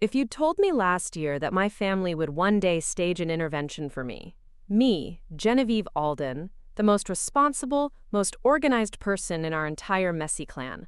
If you'd told me last year that my family would one day stage an intervention for me, Genevieve Alden, the most responsible, most organized person in our entire messy clan,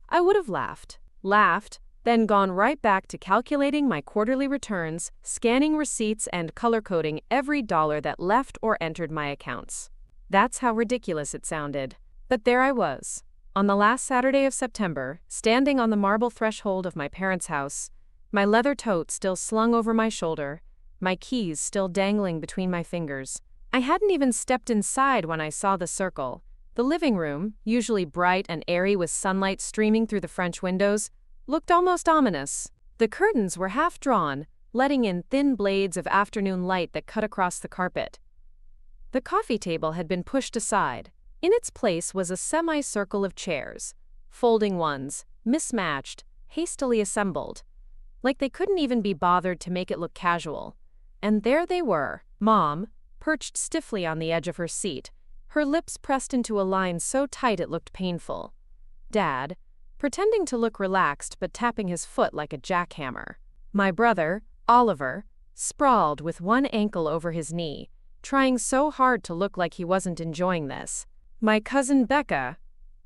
I would have laughed, then gone right back to calculating my quarterly returns, scanning receipts, and color-coding every dollar that left or entered my accounts. That's how ridiculous it sounded. But there I was, on the last Saturday of September, standing on the marble threshold of my parents' house, my leather tote still slung over my shoulder, my keys still dangling between my fingers. I hadn't even stepped inside when I saw the circle. The living room, usually bright and airy with sunlight streaming through the French windows, looked almost ominous. The curtains were half drawn, letting in thin blades of afternoon light that cut across the carpet. The coffee table had been pushed aside. In its place was a semicircle of chairs, folding ones, mismatched, hastily assembled, like they couldn't even be bothered to make it look casual. And there they were, Mom, perched stiffly on the edge of her seat, her lips pressed into a line so tight it looked painful. Dad, pretending to look relaxed but tapping his foot like a jackhammer. My brother, Oliver, sprawled with one ankle over his knee, trying so hard to look like he wasn't enjoying this. My cousin Becca,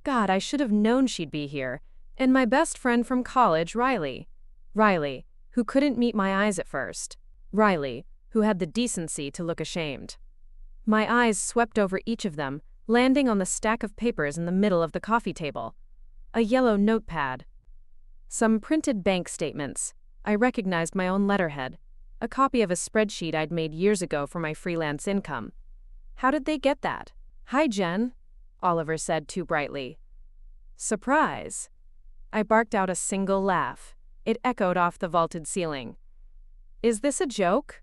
God, I should have known she'd be here, and my best friend from college, Riley, who couldn't meet my eyes at first. Riley, who had the decency to look ashamed. My eyes swept over each of them, landing on the stack of papers in the middle of the coffee table. A yellow notepad. Some printed bank statements. I recognized my own letterhead. A copy of a spreadsheet I'd made years ago for my freelance income. How did they get that? "Hi, Jen," Oliver said too brightly. "Surprise." I barked out a single laugh. It echoed off the vaulted ceiling. "Is this a joke?"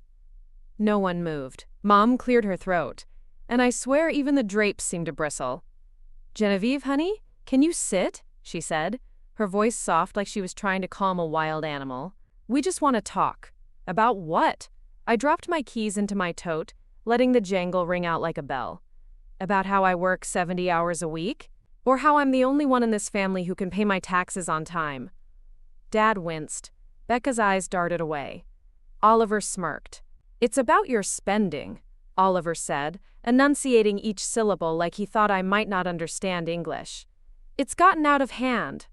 No one moved. Mom cleared her throat, and I swear even the drapes seemed to bristle. "Genevieve, honey, can you sit?" she said, her voice soft like she was trying to calm a wild animal. "We just want to talk." "About what?" I dropped my keys into my tote, letting the jangle ring out like a bell. "About how I work 70 hours a week? Or how I'm the only one in this family who can pay my taxes on time?" Dad winced. Becca's eyes darted away. Oliver smirked. "It's about your spending," Oliver said, enunciating each syllable like he thought I might not understand English. "It's gotten out of hand."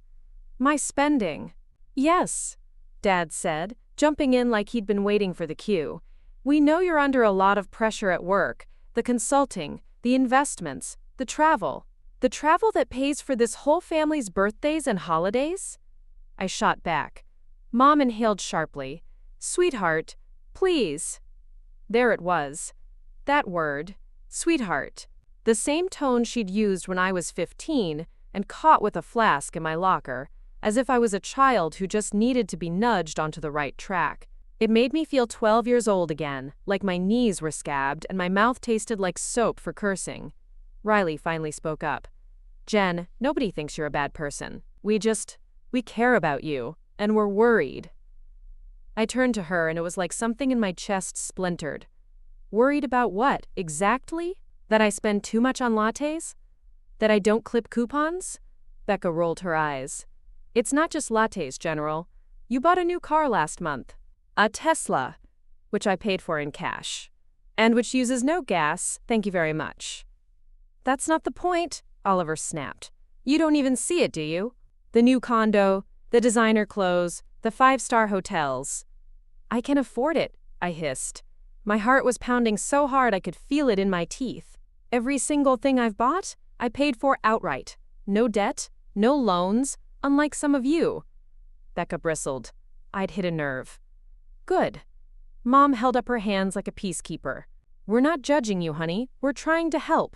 "My spending." "Yes," Dad said, jumping in like he'd been waiting for the cue. "We know you're under a lot of pressure at work, the consulting, the investments, the travel. The travel that pays for this whole family's birthdays and holidays?" I shot back. Mom inhaled sharply. "Sweetheart, please." There it was. That word, sweetheart. The same tone she'd used when I was 15 and caught with a flask in my locker, as if I was a child who just needed to be nudged onto the right track. It made me feel 12 years old again, like my knees were scabbed and my mouth tasted like soap for cursing. Riley finally spoke up. "Jen, nobody thinks you're a bad person. We care about you, and we're worried." I turned to her and it was like something in my chest splintered. Worried about what, exactly? That I spend too much on lattes? That I don't clip coupons? Becca rolled her eyes. "It's not just lattes, General. You bought a new car last month. A Tesla, which I paid for in cash. And which uses no gas, thank you very much." "That's not the point," Oliver snapped. "You don't even see it, do you? The new condo, the designer clothes, the 5-star hotels." "I can afford it," I hissed. My heart was pounding so hard I could feel it in my teeth. "Every single thing I've bought, I paid for outright. No debt, no loans, unlike some of you." Becca bristled. I'd hit a nerve. "Good." Mom held up her hands like a peacekeeper. "We're not judging you, honey. We're trying to help."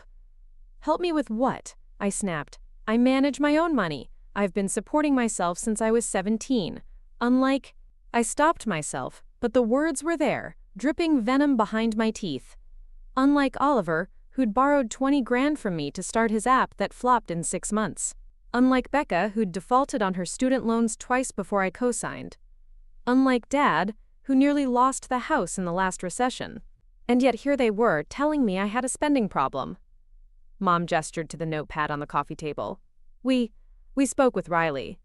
"Help me with what?" I snapped. "I manage my own money. I've been supporting myself since I was 17. Unlike—" I stopped myself, but the words were there, dripping venom behind my teeth. "Unlike Oliver, who'd borrowed 20 grand from me to start his app that flopped in 6 months. Unlike Becca, who'd defaulted on her student loans twice before I co-signed. Unlike Dad, who nearly lost the house in the last recession. And yet here they were, telling me I had a spending problem." Mom gestured to the notepad on the coffee table. We spoke with Riley.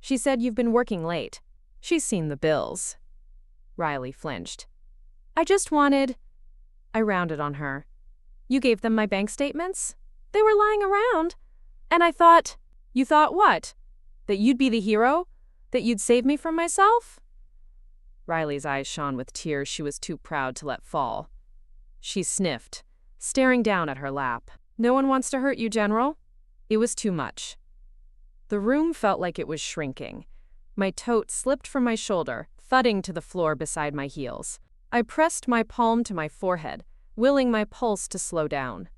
She said you've been working late. She's seen the bills. Riley flinched. I just wanted… I rounded on her. You gave them my bank statements? They were lying around. And I thought… You thought what? That you'd be the hero? That you'd save me from myself? Riley's eyes shone with tears she was too proud to let fall. She sniffed, staring down at her lap. No one wants to hurt you, General. It was too much. The room felt like it was shrinking. My tote slipped from my shoulder, thudding to the floor beside my heels. I pressed my palm to my forehead, willing my pulse to slow down.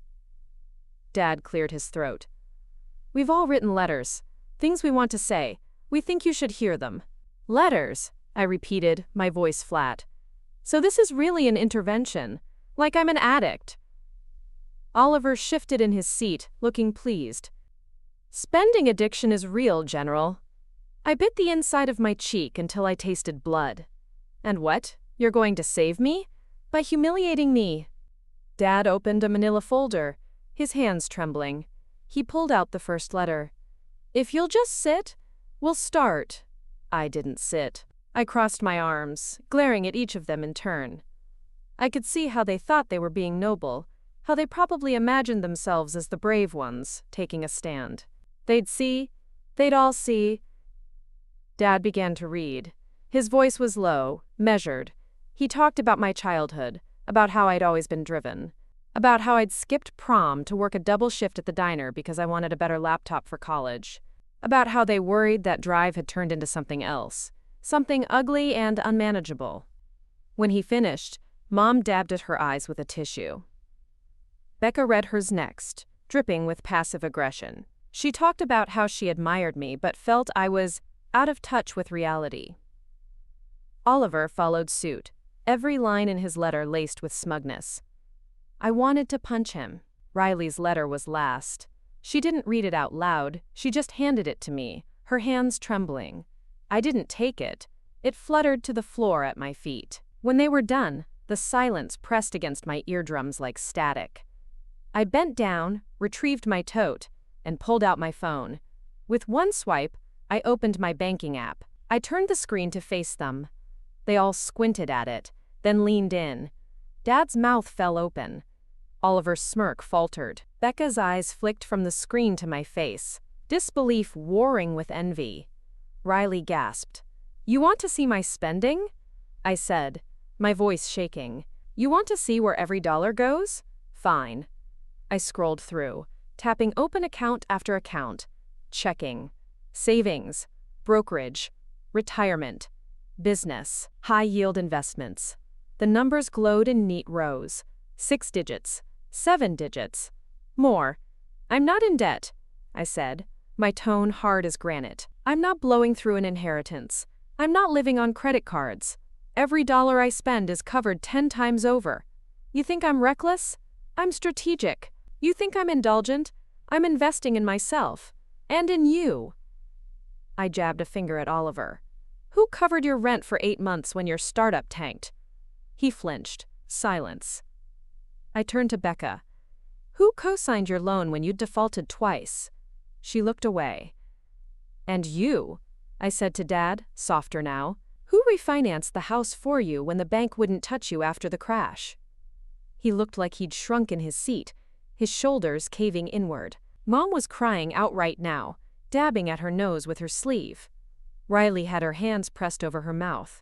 Dad cleared his throat. We've all written letters, things we want to say. We think you should hear them. Letters, I repeated, my voice flat. So this is really an intervention, like I'm an addict. Oliver shifted in his seat, looking pleased. Spending addiction is real, General. I bit the inside of my cheek until I tasted blood. And what? You're going to save me? By humiliating me. Dad opened a manila folder, his hands trembling. He pulled out the first letter. If you'll just sit, we'll start. I didn't sit. I crossed my arms, glaring at each of them in turn. I could see how they thought they were being noble, how they probably imagined themselves as the brave ones, taking a stand. They'd all see. Dad began to read. His voice was low, measured. He talked about my childhood, about how I'd always been driven, about how I'd skipped prom to work a double shift at the diner because I wanted a better laptop for college, about how they worried that drive had turned into something else, something ugly and unmanageable. When he finished, Mom dabbed at her eyes with a tissue. Becca read hers next, dripping with passive aggression. She talked about how she admired me but felt I was out of touch with reality. Oliver followed suit, every line in his letter laced with smugness. I wanted to punch him. Riley's letter was last. She didn't read it out loud, she just handed it to me, her hands trembling. I didn't take it. It fluttered to the floor at my feet. When they were done, the silence pressed against my eardrums like static. I bent down, retrieved my tote, and pulled out my phone. With one swipe, I opened my banking app. I turned the screen to face them. They all squinted at it, then leaned in. Dad's mouth fell open. Oliver's smirk faltered. Becca's eyes flicked from the screen to my face, disbelief warring with envy. Riley gasped. You want to see my spending? I said, my voice shaking. You want to see where every dollar goes? Fine. I scrolled through, tapping open account after account, checking. Savings, brokerage, retirement, business, high-yield investments. The numbers glowed in neat rows. 6 digits, 7 digits. More. I'm not in debt, I said, my tone hard as granite. I'm not blowing through an inheritance. I'm not living on credit cards. Every dollar I spend is covered 10 times over. You think I'm reckless? I'm strategic. You think I'm indulgent? I'm investing in myself. And in you. I jabbed a finger at Oliver. Who covered your rent for 8 months when your startup tanked? He flinched. Silence. I turned to Becca. Who co-signed your loan when you defaulted twice? She looked away. And you, I said to Dad, softer now, who refinanced the house for you when the bank wouldn't touch you after the crash? He looked like he'd shrunk in his seat, his shoulders caving inward. Mom was crying outright now, dabbing at her nose with her sleeve. Riley had her hands pressed over her mouth.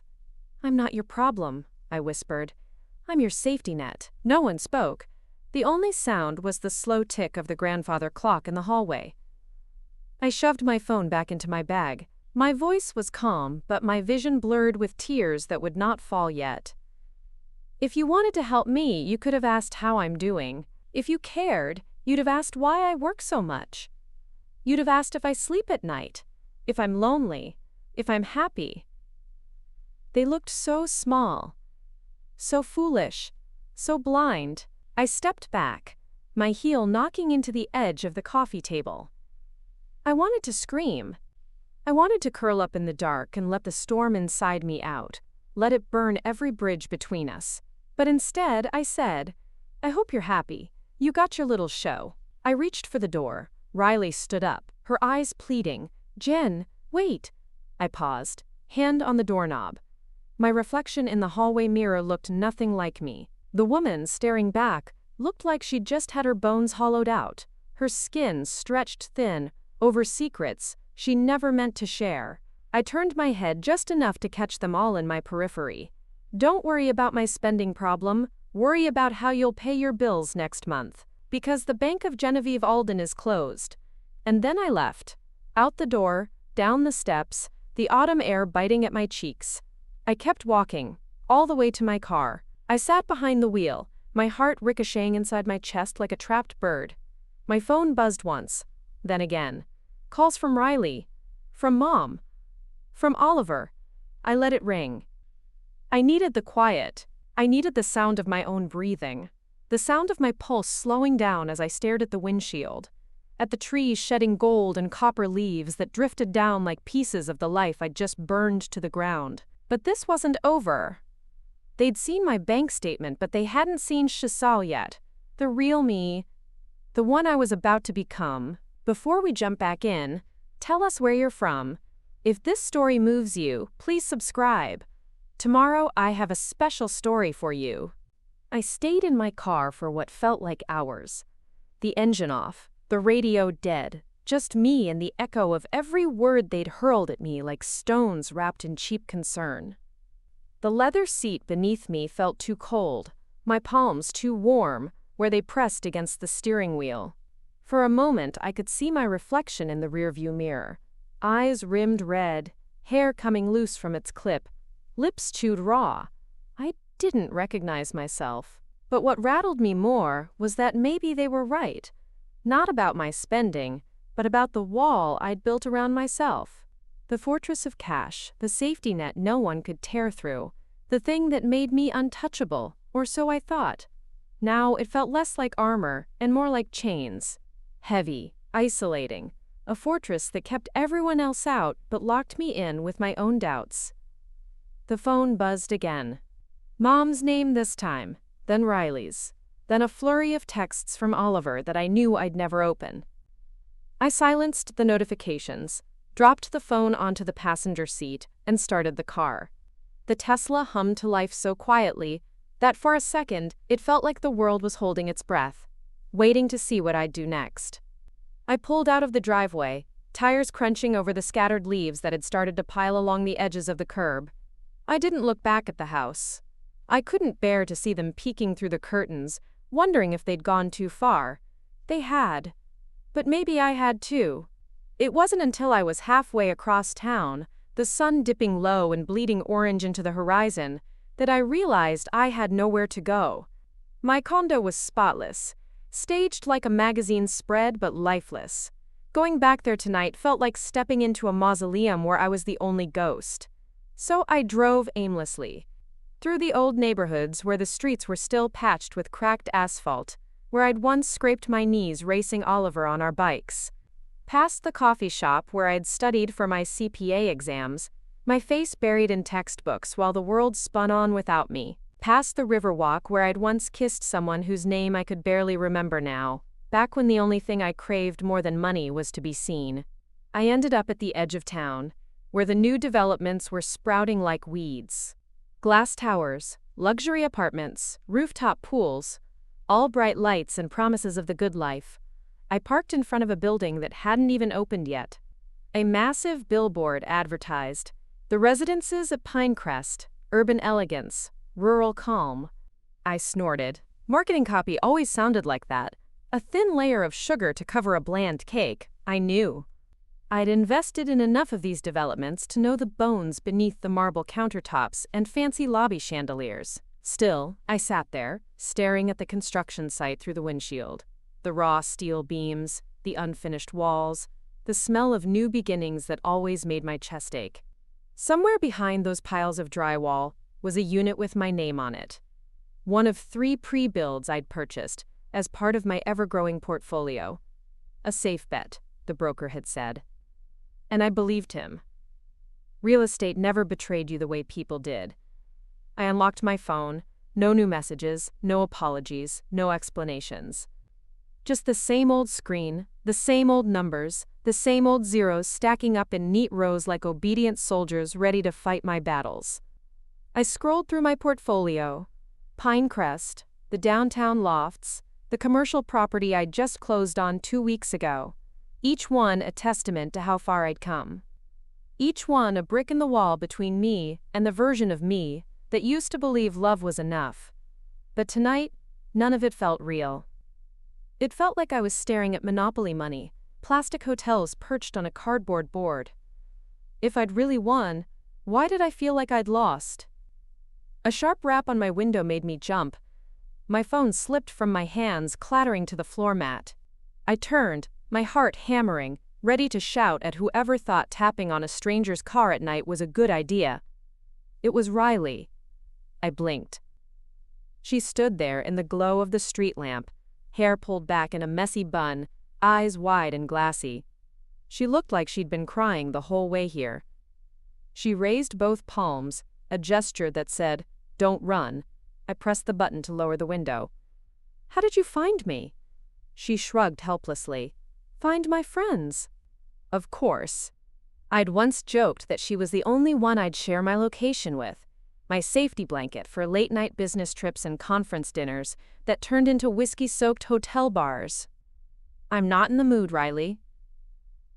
I'm not your problem, I whispered. I'm your safety net. No one spoke. The only sound was the slow tick of the grandfather clock in the hallway. I shoved my phone back into my bag. My voice was calm, but my vision blurred with tears that would not fall yet. If you wanted to help me, you could have asked how I'm doing. If you cared, you'd have asked why I work so much. You'd have asked if I sleep at night, if I'm lonely, if I'm happy. They looked so small, so foolish, so blind. I stepped back, my heel knocking into the edge of the coffee table. I wanted to scream. I wanted to curl up in the dark and let the storm inside me out, let it burn every bridge between us. But instead, I said, I hope you're happy. You got your little show. I reached for the door. Riley stood up, her eyes pleading. Jen, wait. I paused, hand on the doorknob. My reflection in the hallway mirror looked nothing like me. The woman, staring back, looked like she'd just had her bones hollowed out, her skin stretched thin, over secrets she never meant to share. I turned my head just enough to catch them all in my periphery. Don't worry about my spending problem, worry about how you'll pay your bills next month, because the Bank of Genevieve Alden is closed. And then I left. Out the door, down the steps, the autumn air biting at my cheeks. I kept walking, all the way to my car. I sat behind the wheel, my heart ricocheting inside my chest like a trapped bird. My phone buzzed once, then again. Calls from Riley, from Mom, from Oliver. I let it ring. I needed the quiet. I needed the sound of my own breathing, the sound of my pulse slowing down as I stared at the windshield, at the trees shedding gold and copper leaves that drifted down like pieces of the life I'd just burned to the ground. But this wasn't over. They'd seen my bank statement, but they hadn't seen Chisal yet. The real me, the one I was about to become. Before we jump back in, tell us where you're from. If this story moves you, please subscribe. Tomorrow I have a special story for you. I stayed in my car for what felt like hours. The engine off, the radio dead, just me and the echo of every word they'd hurled at me like stones wrapped in cheap concern. The leather seat beneath me felt too cold, my palms too warm, where they pressed against the steering wheel. For a moment I could see my reflection in the rearview mirror. Eyes rimmed red, hair coming loose from its clip, lips chewed raw. I didn't recognize myself. But what rattled me more was that maybe they were right. Not about my spending, but about the wall I'd built around myself. The fortress of cash, the safety net no one could tear through, the thing that made me untouchable, or so I thought. Now it felt less like armor and more like chains. Heavy, isolating, a fortress that kept everyone else out but locked me in with my own doubts. The phone buzzed again. Mom's name this time, then Riley's, then a flurry of texts from Oliver that I knew I'd never open. I silenced the notifications, dropped the phone onto the passenger seat, and started the car. The Tesla hummed to life so quietly that for a second it felt like the world was holding its breath, waiting to see what I'd do next. I pulled out of the driveway, tires crunching over the scattered leaves that had started to pile along the edges of the curb. I didn't look back at the house. I couldn't bear to see them peeking through the curtains, wondering if they'd gone too far. They had. But maybe I had too. It wasn't until I was halfway across town, the sun dipping low and bleeding orange into the horizon, that I realized I had nowhere to go. My condo was spotless, staged like a magazine spread but lifeless. Going back there tonight felt like stepping into a mausoleum where I was the only ghost. So I drove aimlessly. Through the old neighborhoods where the streets were still patched with cracked asphalt, where I'd once scraped my knees racing Oliver on our bikes. Past the coffee shop where I'd studied for my CPA exams, my face buried in textbooks while the world spun on without me. Past the Riverwalk where I'd once kissed someone whose name I could barely remember now, back when the only thing I craved more than money was to be seen. I ended up at the edge of town, where the new developments were sprouting like weeds. Glass towers, luxury apartments, rooftop pools, all bright lights and promises of the good life. I parked in front of a building that hadn't even opened yet. A massive billboard advertised, "The Residences at Pinecrest, Urban Elegance, Rural Calm." I snorted. Marketing copy always sounded like that. A thin layer of sugar to cover a bland cake, I knew. I'd invested in enough of these developments to know the bones beneath the marble countertops and fancy lobby chandeliers. Still, I sat there, staring at the construction site through the windshield. The raw steel beams, the unfinished walls, the smell of new beginnings that always made my chest ache. Somewhere behind those piles of drywall was a unit with my name on it. One of 3 pre-builds I'd purchased as part of my ever-growing portfolio. A safe bet, the broker had said. And I believed him. Real estate never betrayed you the way people did. I unlocked my phone, no new messages, no apologies, no explanations. Just the same old screen, the same old numbers, the same old zeros stacking up in neat rows like obedient soldiers ready to fight my battles. I scrolled through my portfolio. Pinecrest, the downtown lofts, the commercial property I'd just closed on 2 weeks ago. Each one a testament to how far I'd come. Each one a brick in the wall between me and the version of me that used to believe love was enough. But tonight, none of it felt real. It felt like I was staring at Monopoly money, plastic hotels perched on a cardboard board. If I'd really won, why did I feel like I'd lost? A sharp rap on my window made me jump. My phone slipped from my hands, clattering to the floor mat. I turned, my heart hammering, ready to shout at whoever thought tapping on a stranger's car at night was a good idea. It was Riley. I blinked. She stood there in the glow of the street lamp, hair pulled back in a messy bun, eyes wide and glassy. She looked like she'd been crying the whole way here. She raised both palms, a gesture that said, "Don't run." I pressed the button to lower the window. "How did you find me?" She shrugged helplessly. "Find my friends." Of course. I'd once joked that she was the only one I'd share my location with, my safety blanket for late-night business trips and conference dinners that turned into whiskey-soaked hotel bars. "I'm not in the mood, Riley."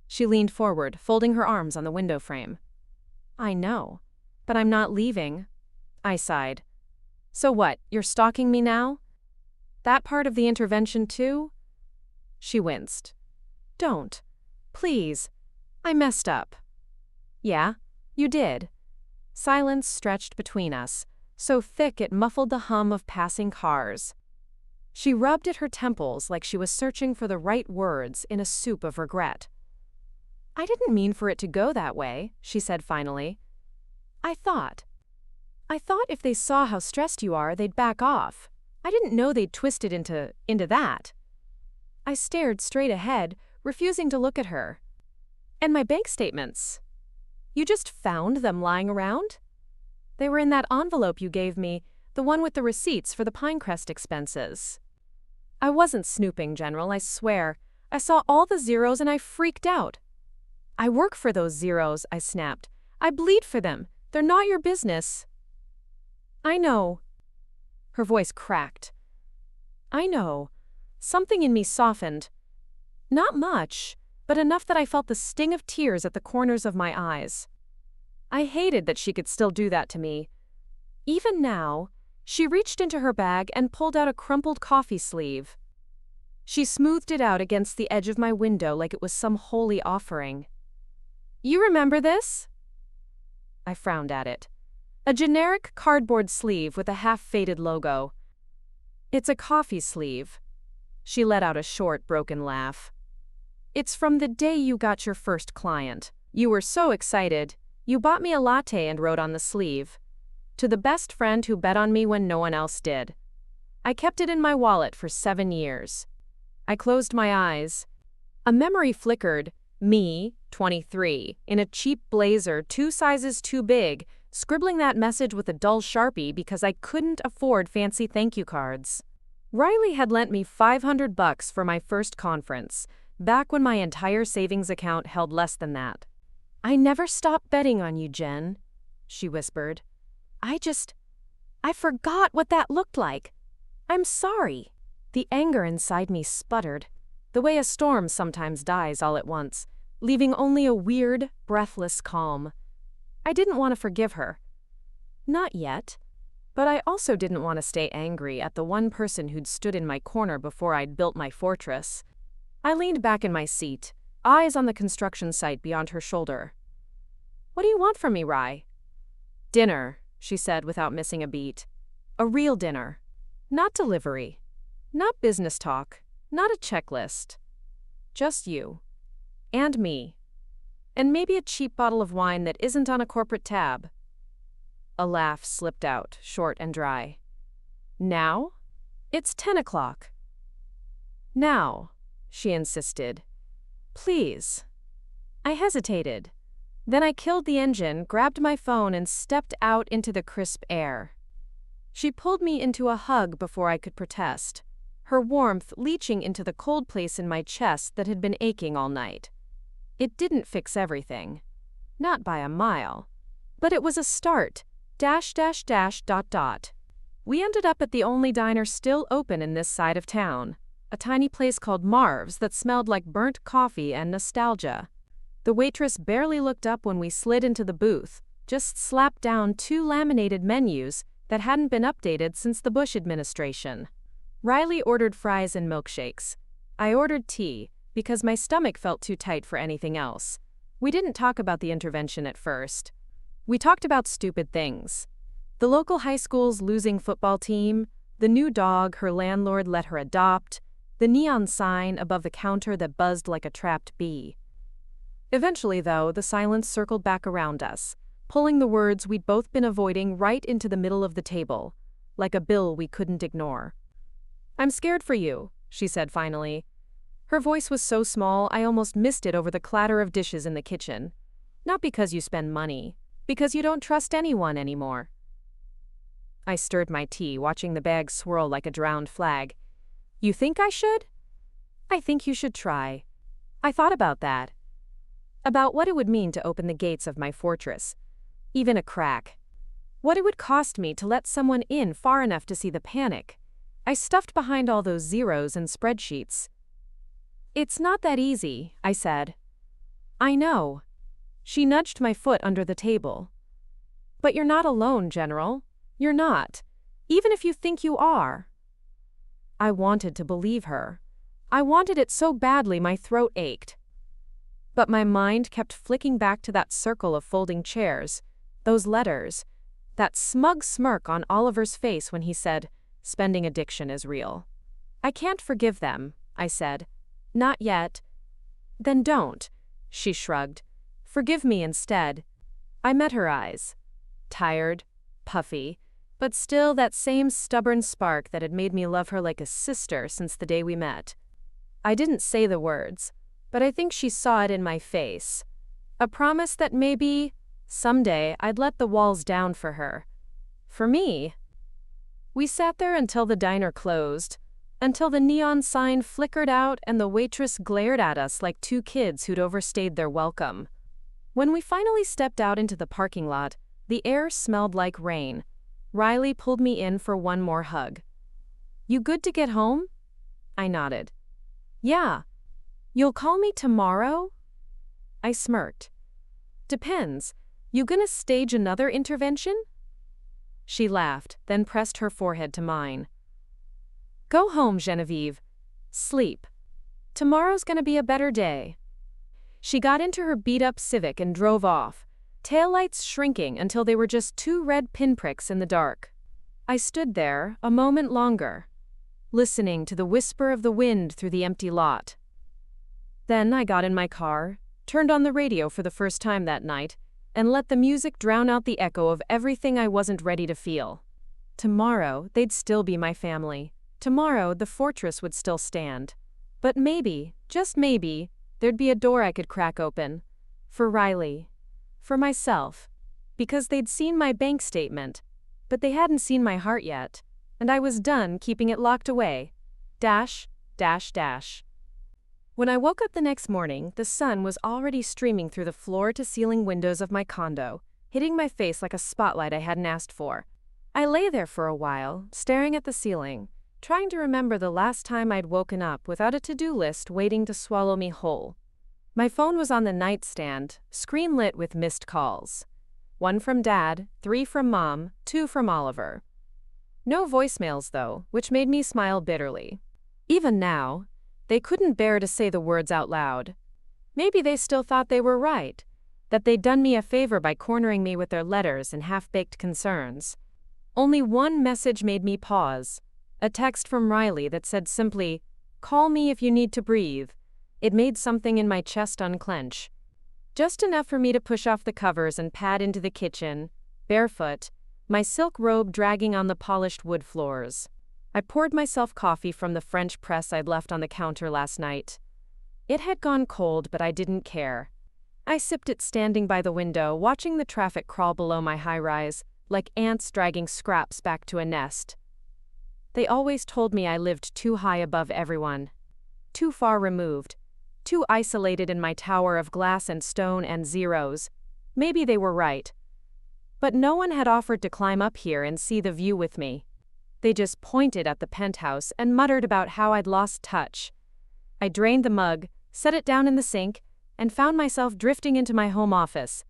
She leaned forward, folding her arms on the window frame. "I know, but I'm not leaving." I sighed. "So what, you're stalking me now? That part of the intervention too?" She winced. "Don't. Please. I messed up." "Yeah, you did." Silence stretched between us, so thick it muffled the hum of passing cars. She rubbed at her temples like she was searching for the right words in a soup of regret. "I didn't mean for it to go that way," she said finally. I thought if they saw how stressed you are, they'd back off. I didn't know they'd twist it into that." I stared straight ahead, refusing to look at her. "And my bank statements? You just found them lying around?" "They were in that envelope you gave me, the one with the receipts for the Pinecrest expenses." "I wasn't snooping, General, I swear. I saw all the zeros and I freaked out." "I work for those zeros," I snapped. "I bleed for them. They're not your business." "I know." Her voice cracked. "I know." Something in me softened. Not much, but enough that I felt the sting of tears at the corners of my eyes. I hated that she could still do that to me. Even now, she reached into her bag and pulled out a crumpled coffee sleeve. She smoothed it out against the edge of my window like it was some holy offering. "You remember this?" I frowned at it. A generic cardboard sleeve with a half-faded logo. "It's a coffee sleeve." She let out a short, broken laugh. "It's from the day you got your first client. You were so excited. You bought me a latte and wrote on the sleeve, 'To the best friend who bet on me when no one else did.' I kept it in my wallet for 7 years. I closed my eyes. A memory flickered. Me, 23, in a cheap blazer 2 sizes too big, scribbling that message with a dull Sharpie because I couldn't afford fancy thank you cards. Riley had lent me $500 for my first conference, back when my entire savings account held less than that. "I never stopped betting on you, Jen," she whispered. I forgot what that looked like. I'm sorry." The anger inside me sputtered, the way a storm sometimes dies all at once, leaving only a weird, breathless calm. I didn't want to forgive her. Not yet. But I also didn't want to stay angry at the one person who'd stood in my corner before I'd built my fortress. I leaned back in my seat, eyes on the construction site beyond her shoulder. "What do you want from me, Rye?" "Dinner," she said without missing a beat. "A real dinner. Not delivery. Not business talk. Not a checklist. Just you. And me. And maybe a cheap bottle of wine that isn't on a corporate tab." A laugh slipped out, short and dry. "Now? It's 10 o'clock. "Now," she insisted. "Please." I hesitated. Then I killed the engine, grabbed my phone, and stepped out into the crisp air. She pulled me into a hug before I could protest, her warmth leaching into the cold place in my chest that had been aching all night. It didn't fix everything. Not by a mile. But it was a start. Dash dash dash dot dot. We ended up at the only diner still open in this side of town. A tiny place called Marv's that smelled like burnt coffee and nostalgia. The waitress barely looked up when we slid into the booth, just slapped down 2 laminated menus that hadn't been updated since the Bush administration. Riley ordered fries and milkshakes. I ordered tea, because my stomach felt too tight for anything else. We didn't talk about the intervention at first. We talked about stupid things. The local high school's losing football team, the new dog her landlord let her adopt, the neon sign above the counter that buzzed like a trapped bee. Eventually, though, the silence circled back around us, pulling the words we'd both been avoiding right into the middle of the table, like a bill we couldn't ignore. "I'm scared for you," she said finally. Her voice was so small I almost missed it over the clatter of dishes in the kitchen. "Not because you spend money, because you don't trust anyone anymore." I stirred my tea, watching the bag swirl like a drowned flag. "You think I should?" "I think you should try." I thought about that. About what it would mean to open the gates of my fortress. Even a crack. What it would cost me to let someone in far enough to see the panic. I stuffed behind all those zeros and spreadsheets. "It's not that easy," I said. "I know." She nudged my foot under the table. "But you're not alone, General. You're not. Even if you think you are." I wanted to believe her. I wanted it so badly my throat ached. But my mind kept flicking back to that circle of folding chairs, those letters, that smug smirk on Oliver's face when he said, "Spending addiction is real." "I can't forgive them," I said. "Not yet." "Then don't," she shrugged. "Forgive me instead." I met her eyes. Tired, puffy, but still that same stubborn spark that had made me love her like a sister since the day we met. I didn't say the words, but I think she saw it in my face. A promise that maybe, someday, I'd let the walls down for her. For me. We sat there until the diner closed, until the neon sign flickered out and the waitress glared at us like 2 kids who'd overstayed their welcome. When we finally stepped out into the parking lot, the air smelled like rain. Riley pulled me in for one more hug. "You good to get home?" I nodded. "Yeah. You'll call me tomorrow?" I smirked. "Depends. You gonna stage another intervention?" She laughed, then pressed her forehead to mine. "Go home, Genevieve. Sleep. Tomorrow's gonna be a better day." She got into her beat-up Civic and drove off, taillights shrinking until they were just 2 red pinpricks in the dark. I stood there a moment longer, listening to the whisper of the wind through the empty lot. Then I got in my car, turned on the radio for the first time that night, and let the music drown out the echo of everything I wasn't ready to feel. Tomorrow, they'd still be my family. Tomorrow, the fortress would still stand. But maybe, just maybe, there'd be a door I could crack open. For Riley. For myself. Because they'd seen my bank statement, but they hadn't seen my heart yet, and I was done keeping it locked away. Dash, dash, dash. When I woke up the next morning, the sun was already streaming through the floor-to-ceiling windows of my condo, hitting my face like a spotlight I hadn't asked for. I lay there for a while, staring at the ceiling, trying to remember the last time I'd woken up without a to-do list waiting to swallow me whole. My phone was on the nightstand, screen lit with missed calls. 1 from Dad, 3 from Mom, 2 from Oliver. No voicemails, though, which made me smile bitterly. Even now, they couldn't bear to say the words out loud. Maybe they still thought they were right, that they'd done me a favor by cornering me with their letters and half-baked concerns. Only one message made me pause, a text from Riley that said simply, "Call me if you need to breathe." It made something in my chest unclench. Just enough for me to push off the covers and pad into the kitchen, barefoot, my silk robe dragging on the polished wood floors. I poured myself coffee from the French press I'd left on the counter last night. It had gone cold, but I didn't care. I sipped it standing by the window, watching the traffic crawl below my high-rise, like ants dragging scraps back to a nest. They always told me I lived too high above everyone. Too far removed. too isolated in my tower of glass and stone and zeros. Maybe they were right. But no one had offered to climb up here and see the view with me. They just pointed at the penthouse and muttered about how I'd lost touch. I drained the mug, set it down in the sink, and found myself drifting into my home office.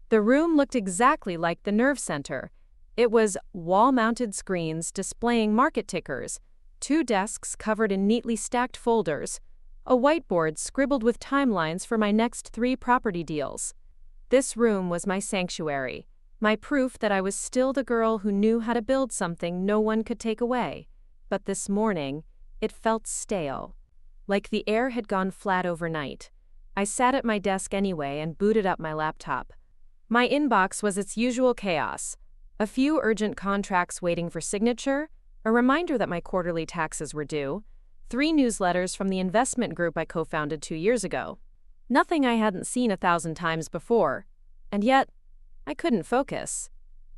The room looked exactly like the nerve center. It was wall-mounted screens displaying market tickers, 2 desks covered in neatly stacked folders, a whiteboard scribbled with timelines for my next 3 property deals. This room was my sanctuary, my proof that I was still the girl who knew how to build something no one could take away. But this morning, it felt stale, like the air had gone flat overnight. I sat at my desk anyway and booted up my laptop. My inbox was its usual chaos. A few urgent contracts waiting for signature, a reminder that my quarterly taxes were due, 3 newsletters from the investment group I co-founded 2 years ago. Nothing I hadn't seen 1,000 times before. And yet, I couldn't focus.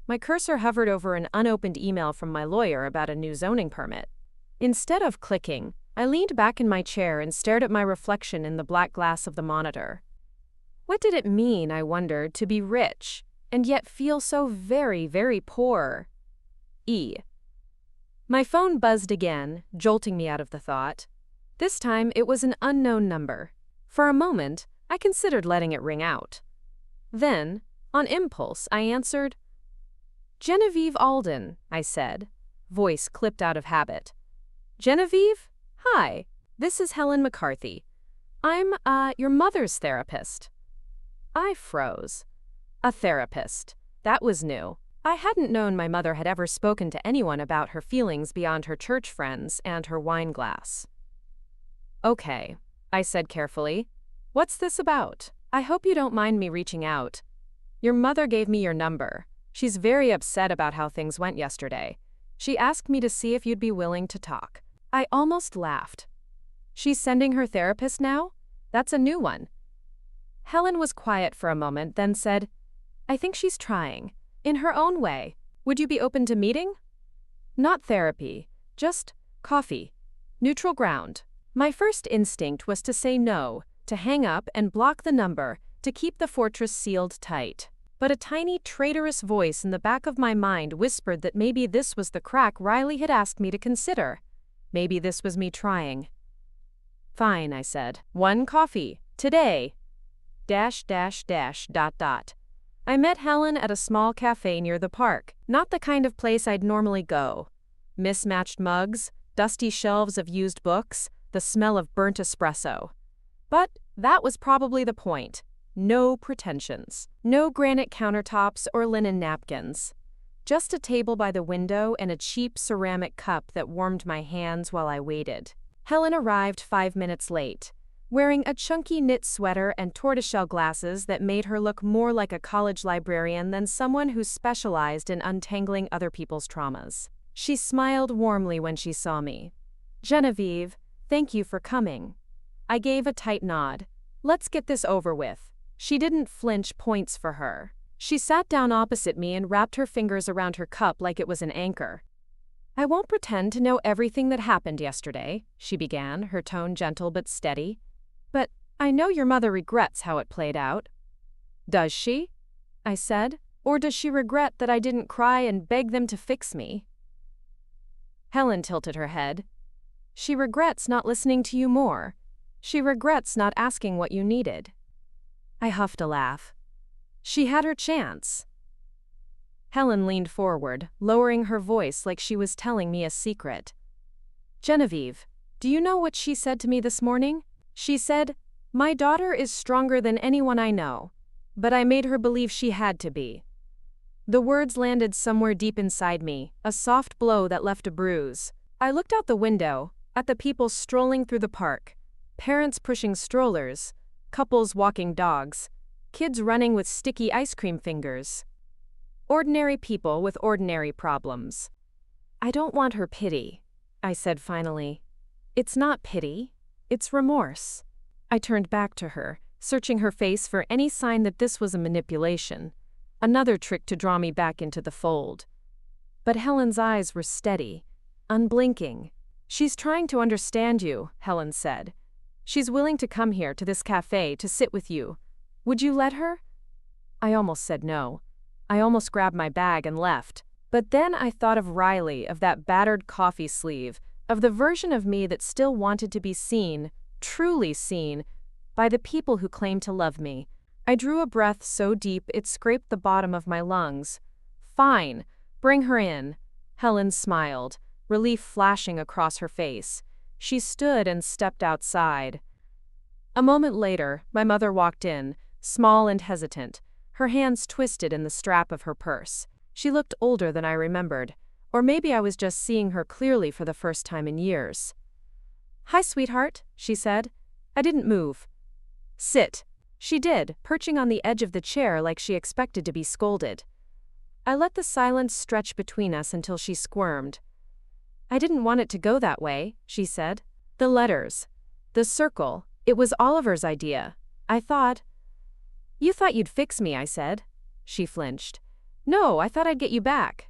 My cursor hovered over an unopened email from my lawyer about a new zoning permit. Instead of clicking, I leaned back in my chair and stared at my reflection in the black glass of the monitor. What did it mean, I wondered, to be rich, and yet feel so very, very poor? My phone buzzed again, jolting me out of the thought. This time it was an unknown number. For a moment, I considered letting it ring out. Then, on impulse, I answered. "Genevieve Alden," I said, voice clipped out of habit. "Genevieve? Hi, this is Helen McCarthy. I'm, your mother's therapist." I froze. A therapist. That was new. I hadn't known my mother had ever spoken to anyone about her feelings beyond her church friends and her wine glass. "Okay," I said carefully. "What's this about? I hope you don't mind me reaching out. Your mother gave me your number. She's very upset about how things went yesterday. She asked me to see if you'd be willing to talk." I almost laughed. "She's sending her therapist now? That's a new one." Helen was quiet for a moment, then said, "I think she's trying. In her own way. Would you be open to meeting?" "Not therapy. Just coffee. Neutral ground." My first instinct was to say no, to hang up and block the number, to keep the fortress sealed tight. But a tiny, traitorous voice in the back of my mind whispered that maybe this was the crack Riley had asked me to consider. Maybe this was me trying. "Fine," I said. "1 coffee. Today. .. I met Helen at a small cafe near the park. Not the kind of place I'd normally go. Mismatched mugs, dusty shelves of used books, the smell of burnt espresso. But that was probably the point. No pretensions. No granite countertops or linen napkins. Just a table by the window and a cheap ceramic cup that warmed my hands while I waited. Helen arrived 5 minutes late, wearing a chunky knit sweater and tortoiseshell glasses that made her look more like a college librarian than someone who specialized in untangling other people's traumas. She smiled warmly when she saw me. "Genevieve, thank you for coming." I gave a tight nod. "Let's get this over with." She didn't flinch, points for her. She sat down opposite me and wrapped her fingers around her cup like it was an anchor. "I won't pretend to know everything that happened yesterday," she began, her tone gentle but steady. "But I know your mother regrets how it played out." "Does she?" I said. "Or does she regret that I didn't cry and beg them to fix me?" Helen tilted her head. "She regrets not listening to you more. She regrets not asking what you needed." I huffed a laugh. She had her chance. Helen leaned forward, lowering her voice like she was telling me a secret. "Genevieve, do you know what she said to me this morning? She said, 'My daughter is stronger than anyone I know,' but I made her believe she had to be." The words landed somewhere deep inside me, a soft blow that left a bruise. I looked out the window, at the people strolling through the park, parents pushing strollers, couples walking dogs, kids running with sticky ice cream fingers. Ordinary people with ordinary problems. "I don't want her pity," I said finally. "It's not pity. It's remorse." I turned back to her, searching her face for any sign that this was a manipulation, another trick to draw me back into the fold. But Helen's eyes were steady, unblinking. "She's trying to understand you," Helen said. She's willing to come here to this cafe to sit with you. Would you let her?" I almost said no. I almost grabbed my bag and left. But then I thought of Riley, of that battered coffee sleeve, of the version of me that still wanted to be seen, truly seen, by the people who claimed to love me. I drew a breath so deep it scraped the bottom of my lungs. "Fine, bring her in." Helen smiled, relief flashing across her face. She stood and stepped outside. A moment later, my mother walked in, small and hesitant, her hands twisted in the strap of her purse. She looked older than I remembered, or maybe I was just seeing her clearly for the first time in years. "Hi, sweetheart," she said. I didn't move. "Sit." She did, perching on the edge of the chair like she expected to be scolded. I let the silence stretch between us until she squirmed. "I didn't want it to go that way," she said. "The letters. The circle. It was Oliver's idea. I thought—" "You thought you'd fix me," I said. She flinched. "No, I thought I'd get you back."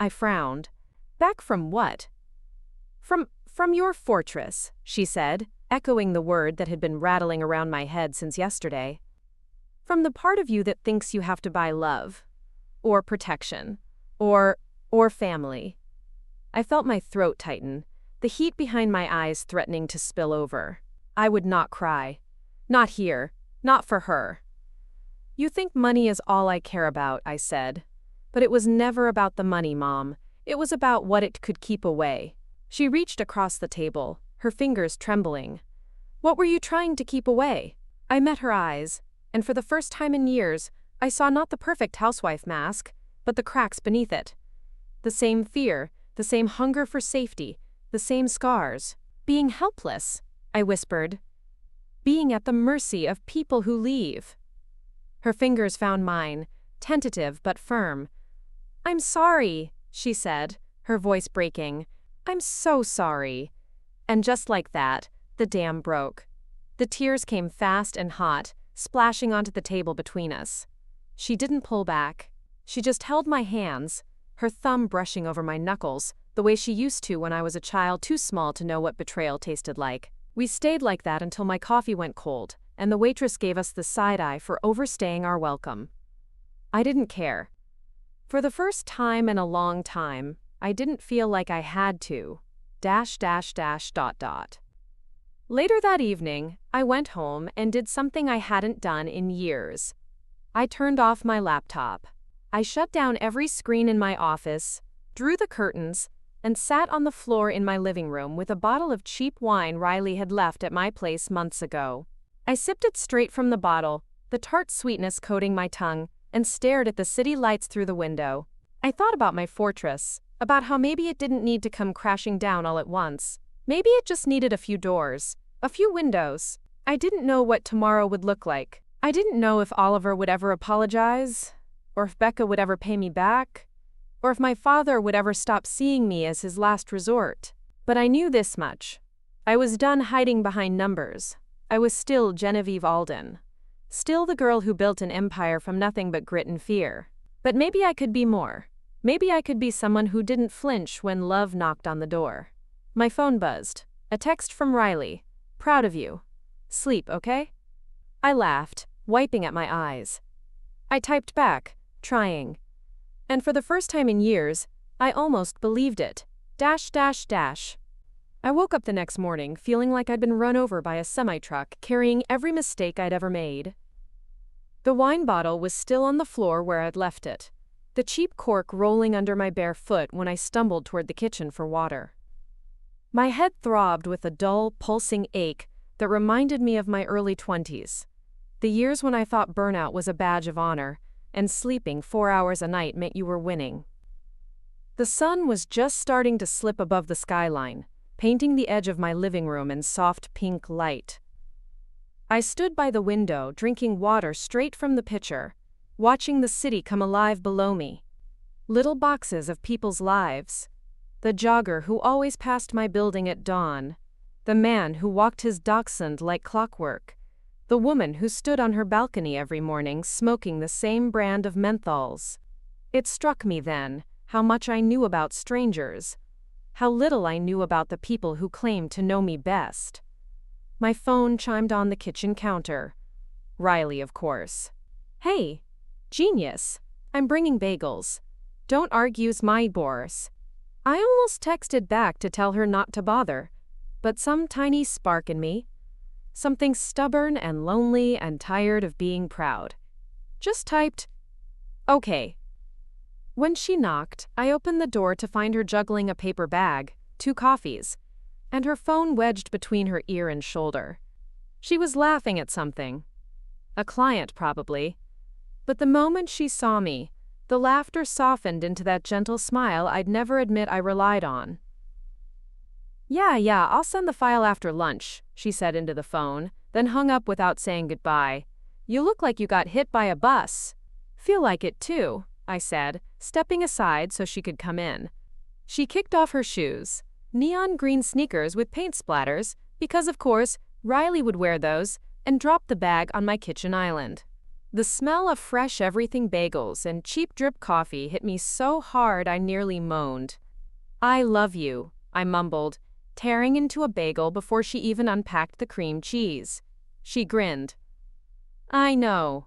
I frowned. "Back from what?" From your fortress," she said, echoing the word that had been rattling around my head since yesterday. "From the part of you that thinks you have to buy love. Or protection. Or family." I felt my throat tighten, the heat behind my eyes threatening to spill over. I would not cry. Not here. Not for her. "You think money is all I care about," I said. "But it was never about the money, Mom. It was about what it could keep away." She reached across the table, her fingers trembling. "What were you trying to keep away?" I met her eyes, and for the first time in years, I saw not the perfect housewife mask, but the cracks beneath it. The same fear, the same hunger for safety, the same scars. "Being helpless," I whispered. "Being at the mercy of people who leave." Her fingers found mine, tentative but firm. "I'm sorry," she said, her voice breaking. "I'm so sorry." And just like that, the dam broke. The tears came fast and hot, splashing onto the table between us. She didn't pull back. She just held my hands, her thumb brushing over my knuckles, the way she used to when I was a child too small to know what betrayal tasted like. We stayed like that until my coffee went cold, and the waitress gave us the side-eye for overstaying our welcome. I didn't care. For the first time in a long time, I didn't feel like I had to. ... Later that evening, I went home and did something I hadn't done in years. I turned off my laptop. I shut down every screen in my office, drew the curtains, and sat on the floor in my living room with a bottle of cheap wine Riley had left at my place months ago. I sipped it straight from the bottle, the tart sweetness coating my tongue, and stared at the city lights through the window. I thought about my fortress, about how maybe it didn't need to come crashing down all at once. Maybe it just needed a few doors, a few windows. I didn't know what tomorrow would look like. I didn't know if Oliver would ever apologize, or if Becca would ever pay me back, or if my father would ever stop seeing me as his last resort. But I knew this much. I was done hiding behind numbers. I was still Genevieve Alden. Still the girl who built an empire from nothing but grit and fear. But maybe I could be more. Maybe I could be someone who didn't flinch when love knocked on the door. My phone buzzed. A text from Riley. "Proud of you. Sleep, okay?" I laughed, wiping at my eyes. I typed back, trying. And for the first time in years, I almost believed it. ... I woke up the next morning feeling like I'd been run over by a semi-truck carrying every mistake I'd ever made. The wine bottle was still on the floor where I'd left it, the cheap cork rolling under my bare foot when I stumbled toward the kitchen for water. My head throbbed with a dull, pulsing ache that reminded me of my early 20s, the years when I thought burnout was a badge of honor, and sleeping 4 hours a night meant you were winning. The sun was just starting to slip above the skyline, painting the edge of my living room in soft pink light. I stood by the window, drinking water straight from the pitcher, watching the city come alive below me. Little boxes of people's lives. The jogger who always passed my building at dawn. The man who walked his dachshund like clockwork. The woman who stood on her balcony every morning smoking the same brand of menthols. It struck me then how much I knew about strangers, how little I knew about the people who claimed to know me best. My phone chimed on the kitchen counter. Riley, of course. Hey, genius. I'm bringing bagels. Don't argue's my Boris. I almost texted back to tell her not to bother, but some tiny spark in me, something stubborn and lonely and tired of being proud, just typed, okay. When she knocked, I opened the door to find her juggling a paper bag, 2 coffees, and her phone wedged between her ear and shoulder. She was laughing at something. A client, probably. But the moment she saw me, the laughter softened into that gentle smile I'd never admit I relied on. Yeah, I'll send the file after lunch, she said into the phone, then hung up without saying goodbye. You look like you got hit by a bus. Feel like it too, I said, stepping aside so she could come in. She kicked off her shoes, neon green sneakers with paint splatters, because of course, Riley would wear those, and dropped the bag on my kitchen island. The smell of fresh everything bagels and cheap drip coffee hit me so hard I nearly moaned. I love you, I mumbled, tearing into a bagel before she even unpacked the cream cheese. She grinned. I know.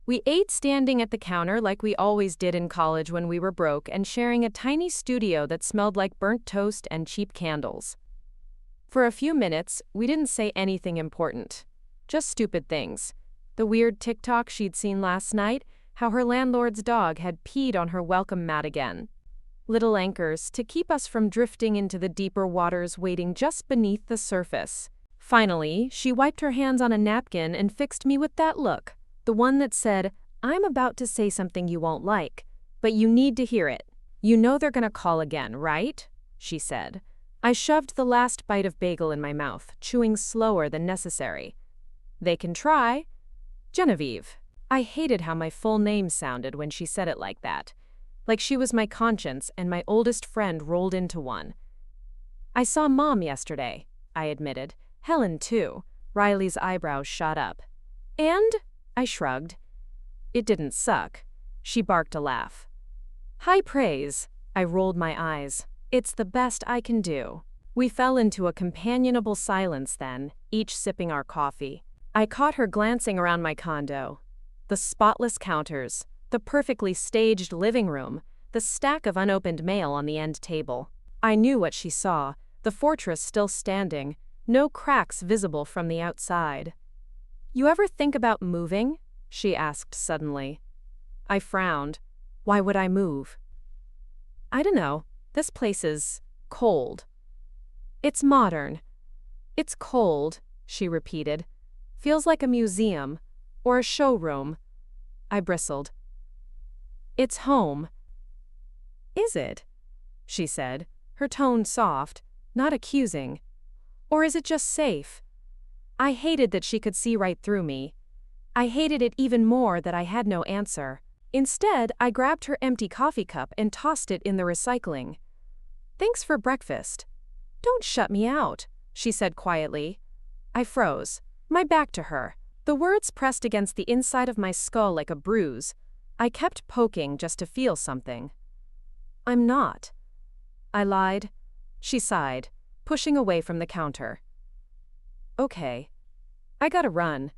We ate standing at the counter like we always did in college when we were broke and sharing a tiny studio that smelled like burnt toast and cheap candles. For a few minutes, we didn't say anything important. Just stupid things. The weird TikTok she'd seen last night, how her landlord's dog had peed on her welcome mat again. Little anchors to keep us from drifting into the deeper waters waiting just beneath the surface. Finally, she wiped her hands on a napkin and fixed me with that look, the one that said, I'm about to say something you won't like, but you need to hear it. You know they're gonna call again, right? She said. I shoved the last bite of bagel in my mouth, chewing slower than necessary. They can try. Genevieve. I hated how my full name sounded when she said it like that. Like she was my conscience and my oldest friend rolled into one. I saw Mom yesterday, I admitted. Helen, too. Riley's eyebrows shot up. And? I shrugged. It didn't suck. She barked a laugh. High praise. I rolled my eyes. It's the best I can do. We fell into a companionable silence then, each sipping our coffee. I caught her glancing around my condo. The spotless counters, the perfectly staged living room, the stack of unopened mail on the end table. I knew what she saw, the fortress still standing, no cracks visible from the outside. You ever think about moving? She asked suddenly. I frowned. Why would I move? I don't know. This place is cold. It's modern. It's cold, she repeated. Feels like a museum or a showroom. I bristled. It's home. Is it? She said, her tone soft, not accusing. Or is it just safe? I hated that she could see right through me. I hated it even more that I had no answer. Instead, I grabbed her empty coffee cup and tossed it in the recycling. Thanks for breakfast. Don't shut me out, she said quietly. I froze, my back to her. The words pressed against the inside of my skull like a bruise. I kept poking just to feel something. I'm not. I lied. She sighed, pushing away from the counter. Okay. I gotta run.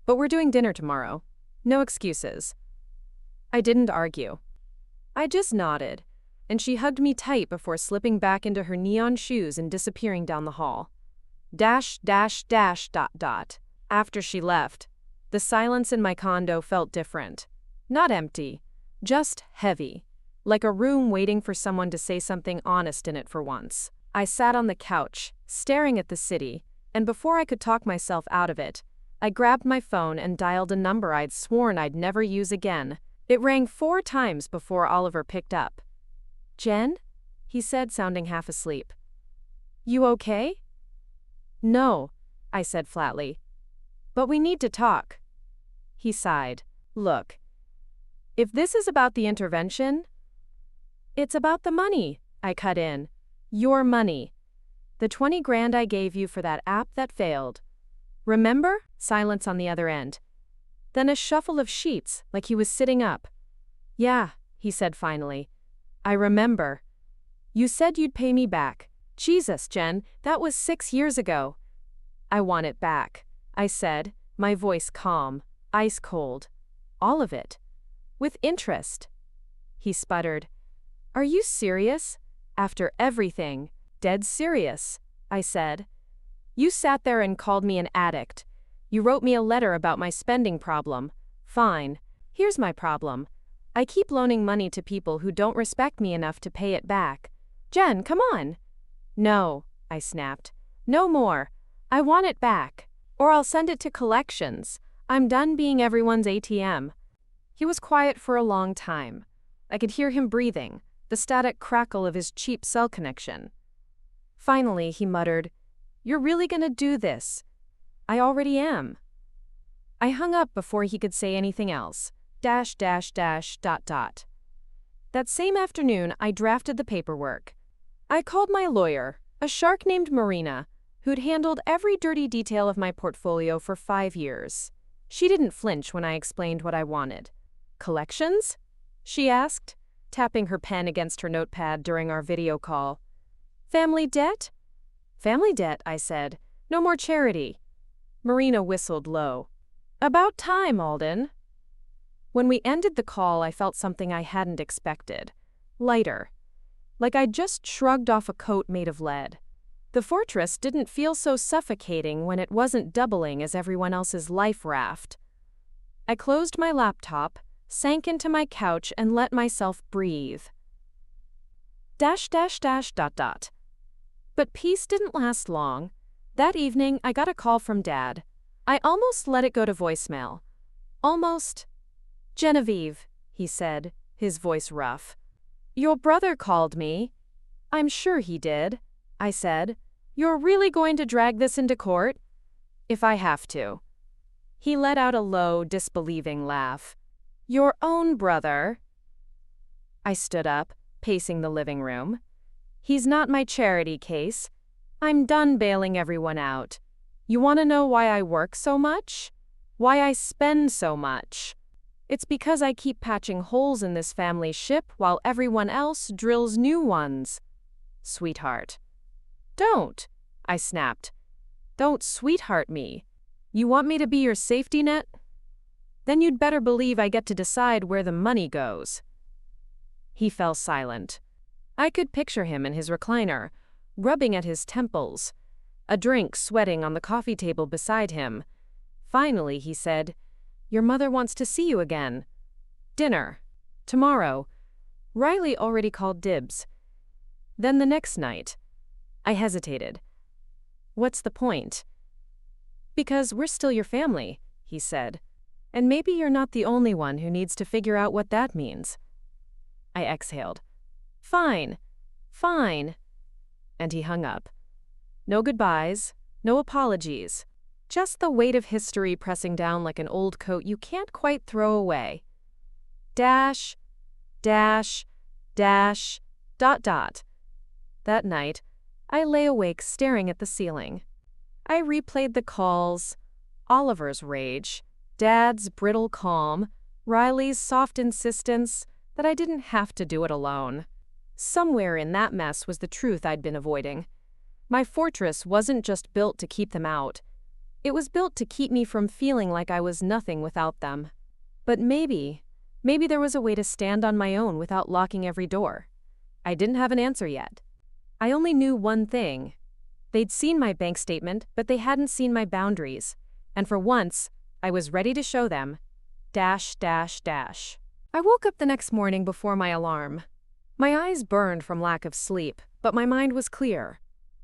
But we're doing dinner tomorrow. No excuses. I didn't argue. I just nodded, and she hugged me tight before slipping back into her neon shoes and disappearing down the hall. Dash. After she left, the silence in my condo felt different. Not empty, just heavy, like a room waiting for someone to say something honest in it for once. I sat on the couch, staring at the city, and before I could talk myself out of it, I grabbed my phone and dialed a number I'd sworn I'd never use again. It rang 4 times before Oliver picked up. Jen? He said, sounding half asleep. You okay? No, I said flatly. But we need to talk. He sighed. Look, if this is about the intervention, it's about the money, I cut in. Your money. The 20 grand I gave you for that app that failed. Remember? Silence on the other end. Then a shuffle of sheets, like he was sitting up. Yeah, he said finally. I remember. You said you'd pay me back. Jesus, Jen, that was 6 years ago. I want it back, I said, my voice calm, ice cold. All of it. With interest. He sputtered. Are you serious? After everything. Dead serious, I said. You sat there and called me an addict. You wrote me a letter about my spending problem. Fine. Here's my problem. I keep loaning money to people who don't respect me enough to pay it back. Jen, come on. No, I snapped. No more. I want it back. Or I'll send it to collections. I'm done being everyone's ATM. He was quiet for a long time. I could hear him breathing, the static crackle of his cheap cell connection. Finally, he muttered, You're really gonna do this? I already am. I hung up before he could say anything else. ... That same afternoon, I drafted the paperwork. I called my lawyer, a shark named Marina, who'd handled every dirty detail of my portfolio for 5 years. She didn't flinch when I explained what I wanted. Collections? She asked, tapping her pen against her notepad during our video call. Family debt? Family debt, I said. No more charity. Marina whistled low. About time, Alden. When we ended the call, I felt something I hadn't expected. Lighter. Like I'd just shrugged off a coat made of lead. The fortress didn't feel so suffocating when it wasn't doubling as everyone else's life raft. I closed my laptop, sank into my couch, and let myself breathe. ... But peace didn't last long. That evening, I got a call from Dad. I almost let it go to voicemail. Almost. Genevieve, he said, his voice rough. Your brother called me. I'm sure he did, I said. You're really going to drag this into court? If I have to. He let out a low, disbelieving laugh. Your own brother? I stood up, pacing the living room. He's not my charity case. I'm done bailing everyone out. You want to know why I work so much? Why I spend so much? It's because I keep patching holes in this family ship while everyone else drills new ones. Sweetheart. Don't, I snapped. Don't sweetheart me. You want me to be your safety net? Then you'd better believe I get to decide where the money goes. He fell silent. I could picture him in his recliner, rubbing at his temples, a drink sweating on the coffee table beside him. Finally, he said, Your mother wants to see you again. Dinner. Tomorrow. Riley already called dibs. Then the next night. I hesitated. What's the point? Because we're still your family, he said. And maybe you're not the only one who needs to figure out what that means. I exhaled. Fine. Fine. And he hung up. No goodbyes, no apologies. Just the weight of history pressing down like an old coat you can't quite throw away. ... That night, I lay awake staring at the ceiling. I replayed the calls, Oliver's rage, Dad's brittle calm, Riley's soft insistence that I didn't have to do it alone. Somewhere in that mess was the truth I'd been avoiding. My fortress wasn't just built to keep them out. It was built to keep me from feeling like I was nothing without them. But maybe there was a way to stand on my own without locking every door. I didn't have an answer yet. I only knew one thing. They'd seen my bank statement, but they hadn't seen my boundaries. And for once, I was ready to show them. ... I woke up the next morning before my alarm. My eyes burned from lack of sleep, but my mind was clear.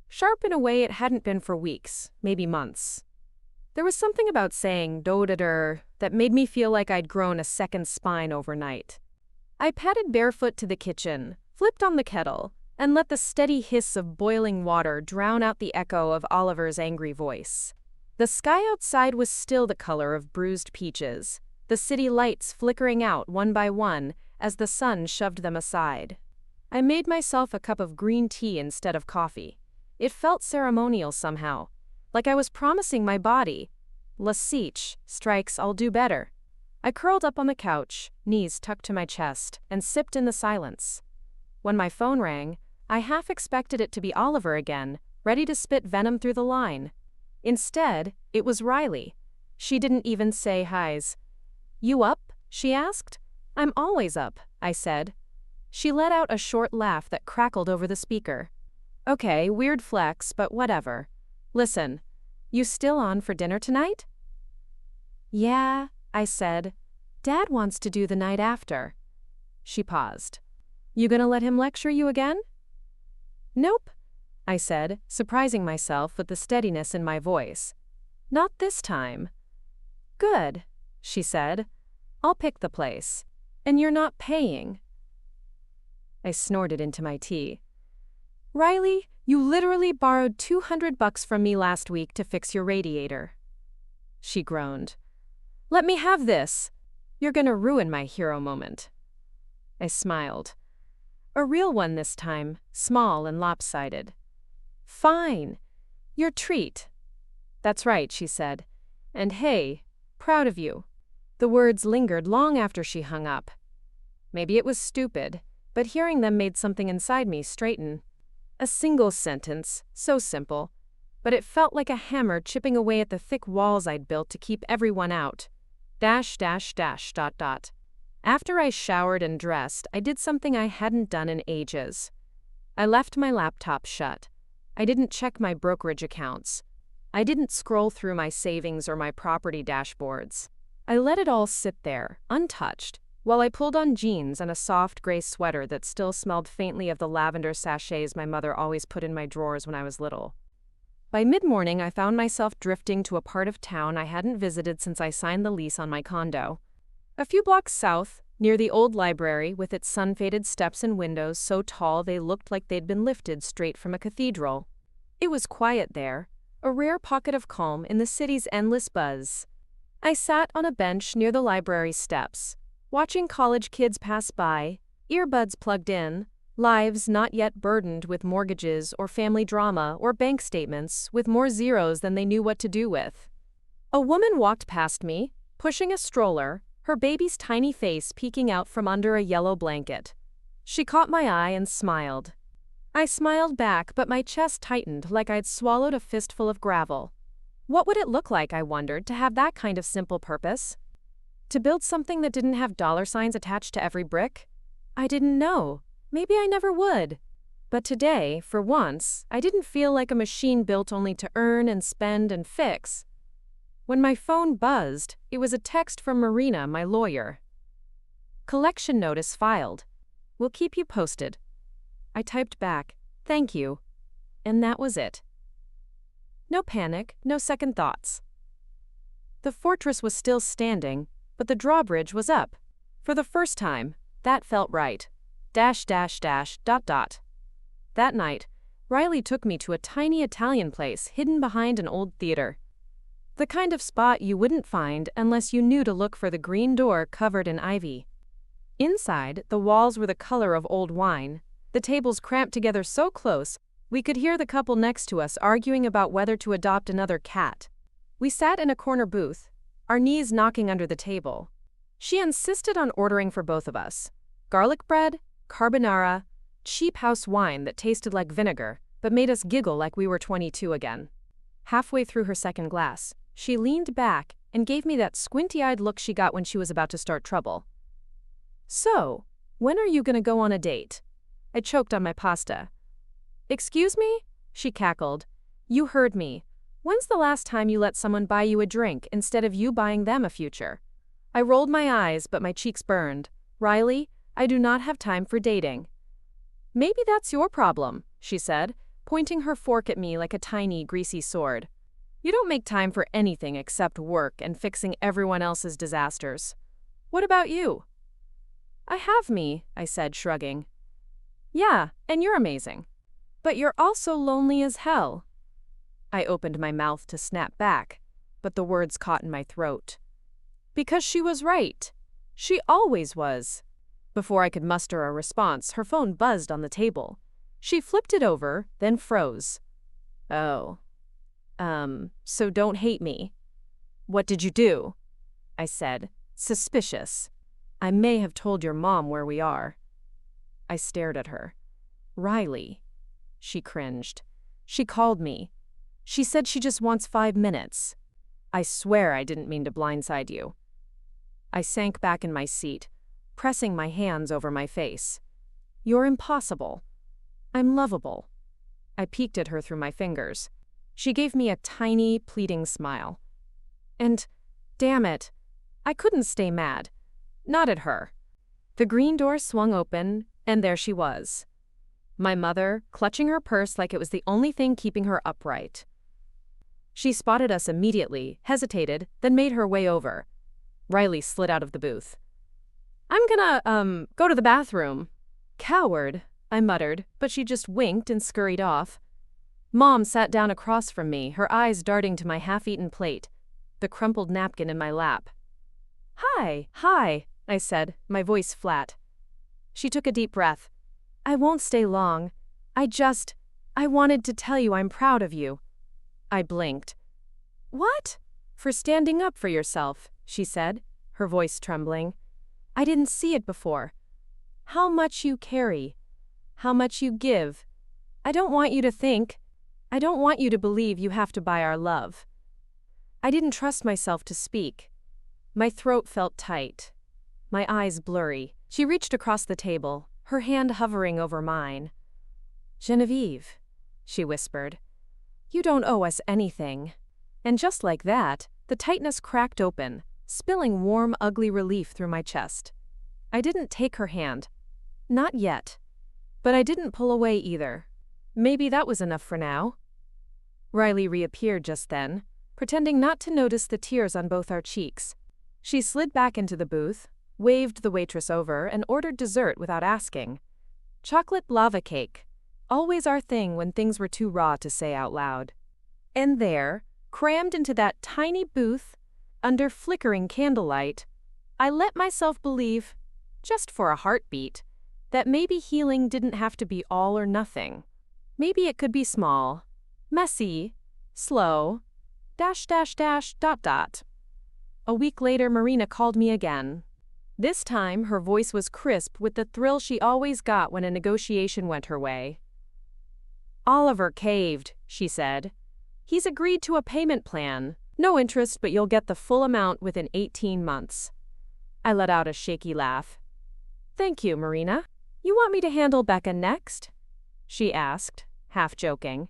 Sharp in a way it hadn't been for weeks, maybe months. There was something about saying "do-da-der" that made me feel like I'd grown a second spine overnight. I padded barefoot to the kitchen, flipped on the kettle, and let the steady hiss of boiling water drown out the echo of Oliver's angry voice. The sky outside was still the color of bruised peaches, the city lights flickering out one by one as the sun shoved them aside. I made myself a cup of green tea instead of coffee. It felt ceremonial somehow, like I was promising my body, Lasich strikes, I'll do better. I curled up on the couch, knees tucked to my chest, and sipped in the silence. When my phone rang, I half expected it to be Oliver again, ready to spit venom through the line. Instead, it was Riley. She didn't even say hi's. "You up?" she asked. "I'm always up," I said. She let out a short laugh that crackled over the speaker. "Okay, weird flex, but whatever. Listen, you still on for dinner tonight?" "Yeah," I said. "Dad wants to do the night after." She paused. "You gonna let him lecture you again?" "Nope," I said, surprising myself with the steadiness in my voice. "Not this time." "Good," she said. "I'll pick the place. And you're not paying." I snorted into my tea. "Riley, you literally borrowed $200 from me last week to fix your radiator." She groaned. "Let me have this. You're gonna ruin my hero moment." I smiled. A real one this time, small and lopsided. "Fine. Your treat." "That's right," she said. "And hey, proud of you." The words lingered long after she hung up. Maybe it was stupid, but hearing them made something inside me straighten. A single sentence, so simple, but it felt like a hammer chipping away at the thick walls I'd built to keep everyone out. ... After I showered and dressed, I did something I hadn't done in ages. I left my laptop shut. I didn't check my brokerage accounts. I didn't scroll through my savings or my property dashboards. I let it all sit there, untouched, while I pulled on jeans and a soft gray sweater that still smelled faintly of the lavender sachets my mother always put in my drawers when I was little. By mid-morning, I found myself drifting to a part of town I hadn't visited since I signed the lease on my condo. A few blocks south, near the old library with its sun-faded steps and windows so tall they looked like they'd been lifted straight from a cathedral. It was quiet there, a rare pocket of calm in the city's endless buzz. I sat on a bench near the library steps, watching college kids pass by, earbuds plugged in, lives not yet burdened with mortgages or family drama or bank statements with more zeros than they knew what to do with. A woman walked past me, pushing a stroller, her baby's tiny face peeking out from under a yellow blanket. She caught my eye and smiled. I smiled back, but my chest tightened like I'd swallowed a fistful of gravel. What would it look like, I wondered, to have that kind of simple purpose? To build something that didn't have dollar signs attached to every brick? I didn't know. Maybe I never would. But today, for once, I didn't feel like a machine built only to earn and spend and fix. When my phone buzzed, it was a text from Marina, my lawyer. "Collection notice filed. We'll keep you posted." I typed back, "Thank you." And that was it. No panic, no second thoughts. The fortress was still standing, but the drawbridge was up. For the first time, that felt right. ... That night, Riley took me to a tiny Italian place hidden behind an old theater. The kind of spot you wouldn't find unless you knew to look for the green door covered in ivy. Inside, the walls were the color of old wine, the tables cramped together so close we could hear the couple next to us arguing about whether to adopt another cat. We sat in a corner booth, our knees knocking under the table. She insisted on ordering for both of us. Garlic bread, carbonara, cheap house wine that tasted like vinegar, but made us giggle like we were 22 again. Halfway through her second glass, she leaned back and gave me that squinty-eyed look she got when she was about to start trouble. "So, when are you gonna go on a date?" I choked on my pasta. "Excuse me?" she cackled. "You heard me. When's the last time you let someone buy you a drink instead of you buying them a future?" I rolled my eyes, but my cheeks burned. "Riley, I do not have time for dating." "Maybe that's your problem," she said, pointing her fork at me like a tiny, greasy sword. "You don't make time for anything except work and fixing everyone else's disasters. What about you?" "I have me," I said, shrugging. "Yeah, and you're amazing. But you're also lonely as hell." I opened my mouth to snap back, but the words caught in my throat. Because she was right. She always was. Before I could muster a response, her phone buzzed on the table. She flipped it over, then froze. "Oh. So don't hate me." "What did you do?" I said, suspicious. "I may have told your mom where we are." I stared at her. "Riley." She cringed. "She called me." She said she just wants 5 minutes. I swear I didn't mean to blindside you. I sank back in my seat, pressing my hands over my face. You're impossible. I'm lovable. I peeked at her through my fingers. She gave me a tiny, pleading smile. And, damn it, I couldn't stay mad. Not at her. The green door swung open, and there she was. My mother, clutching her purse like it was the only thing keeping her upright. She spotted us immediately, hesitated, then made her way over. Riley slid out of the booth. I'm gonna, go to the bathroom. Coward, I muttered, but she just winked and scurried off. Mom sat down across from me, her eyes darting to my half-eaten plate, the crumpled napkin in my lap. Hi, I said, my voice flat. She took a deep breath. I won't stay long. I wanted to tell you I'm proud of you. I blinked. What? For standing up for yourself, she said, her voice trembling. I didn't see it before. How much you carry. How much you give. I don't want you to think. I don't want you to believe you have to buy our love. I didn't trust myself to speak. My throat felt tight. My eyes blurry. She reached across the table, her hand hovering over mine. Genevieve, she whispered, you don't owe us anything. And just like that, the tightness cracked open, spilling warm, ugly relief through my chest. I didn't take her hand. Not yet. But I didn't pull away either. Maybe that was enough for now. Riley reappeared just then, pretending not to notice the tears on both our cheeks. She slid back into the booth, waved the waitress over, and ordered dessert without asking. Chocolate lava cake. Always our thing when things were too raw to say out loud. And there, crammed into that tiny booth, under flickering candlelight, I let myself believe, just for a heartbeat, that maybe healing didn't have to be all or nothing. Maybe it could be small, messy, slow, ... A week later, Marina called me again. This time, her voice was crisp with the thrill she always got when a negotiation went her way. Oliver caved, she said. He's agreed to a payment plan. No interest, but you'll get the full amount within 18 months. I let out a shaky laugh. Thank you, Marina. You want me to handle Becca next? She asked, half joking.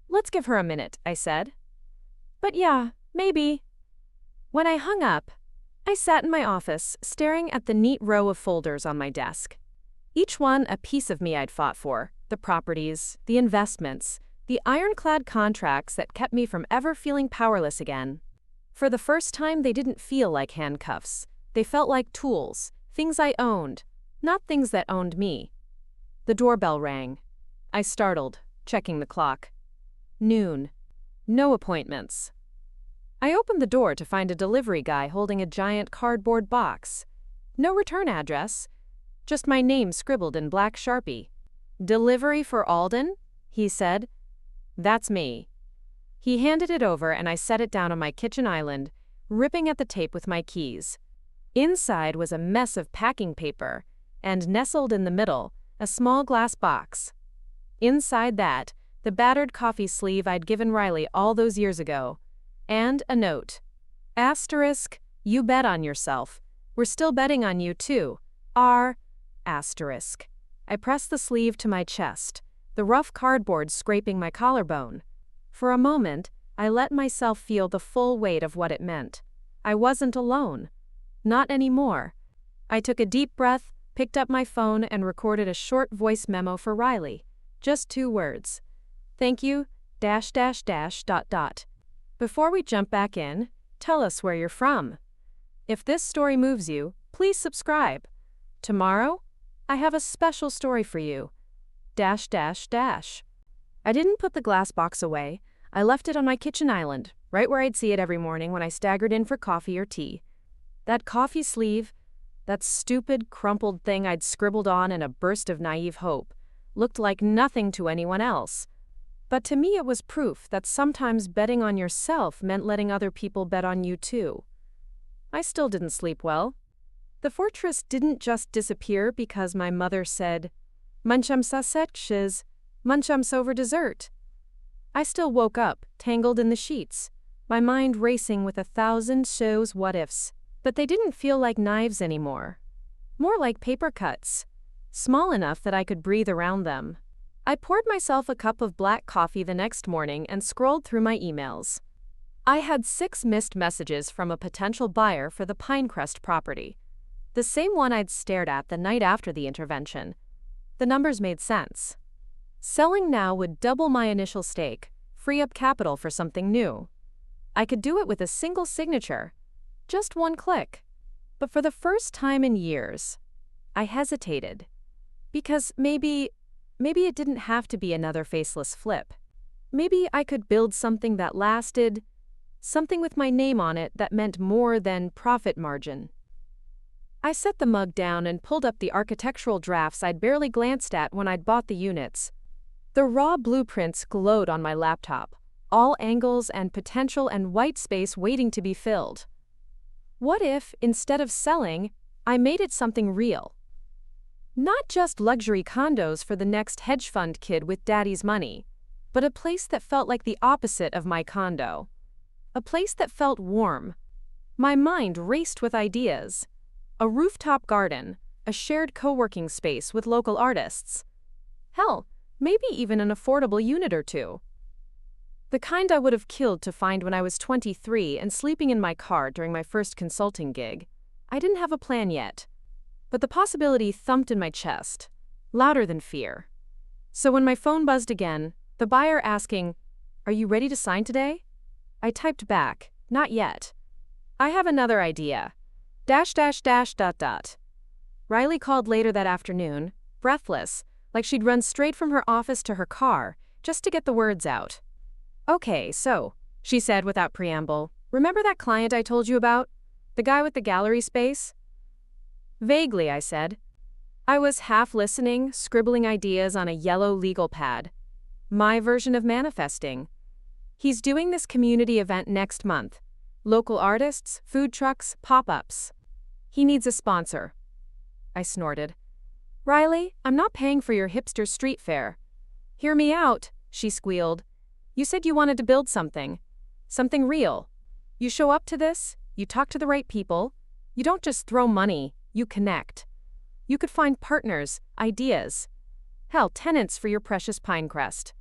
Let's give her a minute, I said. But yeah, maybe. When I hung up, I sat in my office, staring at the neat row of folders on my desk. Each one a piece of me I'd fought for, the properties, the investments, the ironclad contracts that kept me from ever feeling powerless again. For the first time, they didn't feel like handcuffs. They felt like tools, things I owned, not things that owned me. The doorbell rang. I startled, checking the clock. Noon. No appointments. I opened the door to find a delivery guy holding a giant cardboard box. No return address, just my name scribbled in black Sharpie. Delivery for Alden? He said. That's me. He handed it over and I set it down on my kitchen island, ripping at the tape with my keys. Inside was a mess of packing paper, and nestled in the middle, a small glass box. Inside that, the battered coffee sleeve I'd given Riley all those years ago. And a note. Asterisk, you bet on yourself. We're still betting on you too. R. Asterisk. I pressed the sleeve to my chest, the rough cardboard scraping my collarbone. For a moment, I let myself feel the full weight of what it meant. I wasn't alone. Not anymore. I took a deep breath, picked up my phone, and recorded a short voice memo for Riley. Just 2 words. Thank you, ... Before we jump back in, tell us where you're from. If this story moves you, please subscribe. Tomorrow, I have a special story for you. ... I didn't put the glass box away. I left it on my kitchen island, right where I'd see it every morning when I staggered in for coffee or tea. That coffee sleeve, that stupid, crumpled thing I'd scribbled on in a burst of naive hope, looked like nothing to anyone else. But to me it was proof that sometimes betting on yourself meant letting other people bet on you too. I still didn't sleep well. The fortress didn't just disappear because my mother said, Muncham sausage, muncham over dessert. I still woke up, tangled in the sheets, my mind racing with 1,000 shows what-ifs. But they didn't feel like knives anymore. More like paper cuts, small enough that I could breathe around them. I poured myself a cup of black coffee the next morning and scrolled through my emails. I had 6 missed messages from a potential buyer for the Pinecrest property. The same one I'd stared at the night after the intervention. The numbers made sense. Selling now would double my initial stake, free up capital for something new. I could do it with a single signature, just one click. But for the first time in years, I hesitated. Because maybe it didn't have to be another faceless flip. Maybe I could build something that lasted, something with my name on it that meant more than profit margin. I set the mug down and pulled up the architectural drafts I'd barely glanced at when I'd bought the units. The raw blueprints glowed on my laptop, all angles and potential and white space waiting to be filled. What if, instead of selling, I made it something real? Not just luxury condos for the next hedge fund kid with daddy's money, but a place that felt like the opposite of my condo. A place that felt warm. My mind raced with ideas. A rooftop garden, a shared co-working space with local artists. Hell, maybe even an affordable unit or two. The kind I would have killed to find when I was 23 and sleeping in my car during my first consulting gig. I didn't have a plan yet. But the possibility thumped in my chest, louder than fear. So when my phone buzzed again, the buyer asking, "Are you ready to sign today?" I typed back, "Not yet. I have another idea. .. Riley called later that afternoon, breathless, like she'd run straight from her office to her car, just to get the words out. "Okay, so," she said without preamble, "remember that client I told you about? The guy with the gallery space?" "Vaguely," I said. I was half listening, scribbling ideas on a yellow legal pad. My version of manifesting. "He's doing this community event next month. Local artists, food trucks, pop-ups. He needs a sponsor." I snorted. "Riley, I'm not paying for your hipster street fair." "Hear me out," she squealed. "You said you wanted to build something. Something real. You show up to this, you talk to the right people. You don't just throw money, you connect. You could find partners, ideas. Hell, tenants for your precious Pinecrest."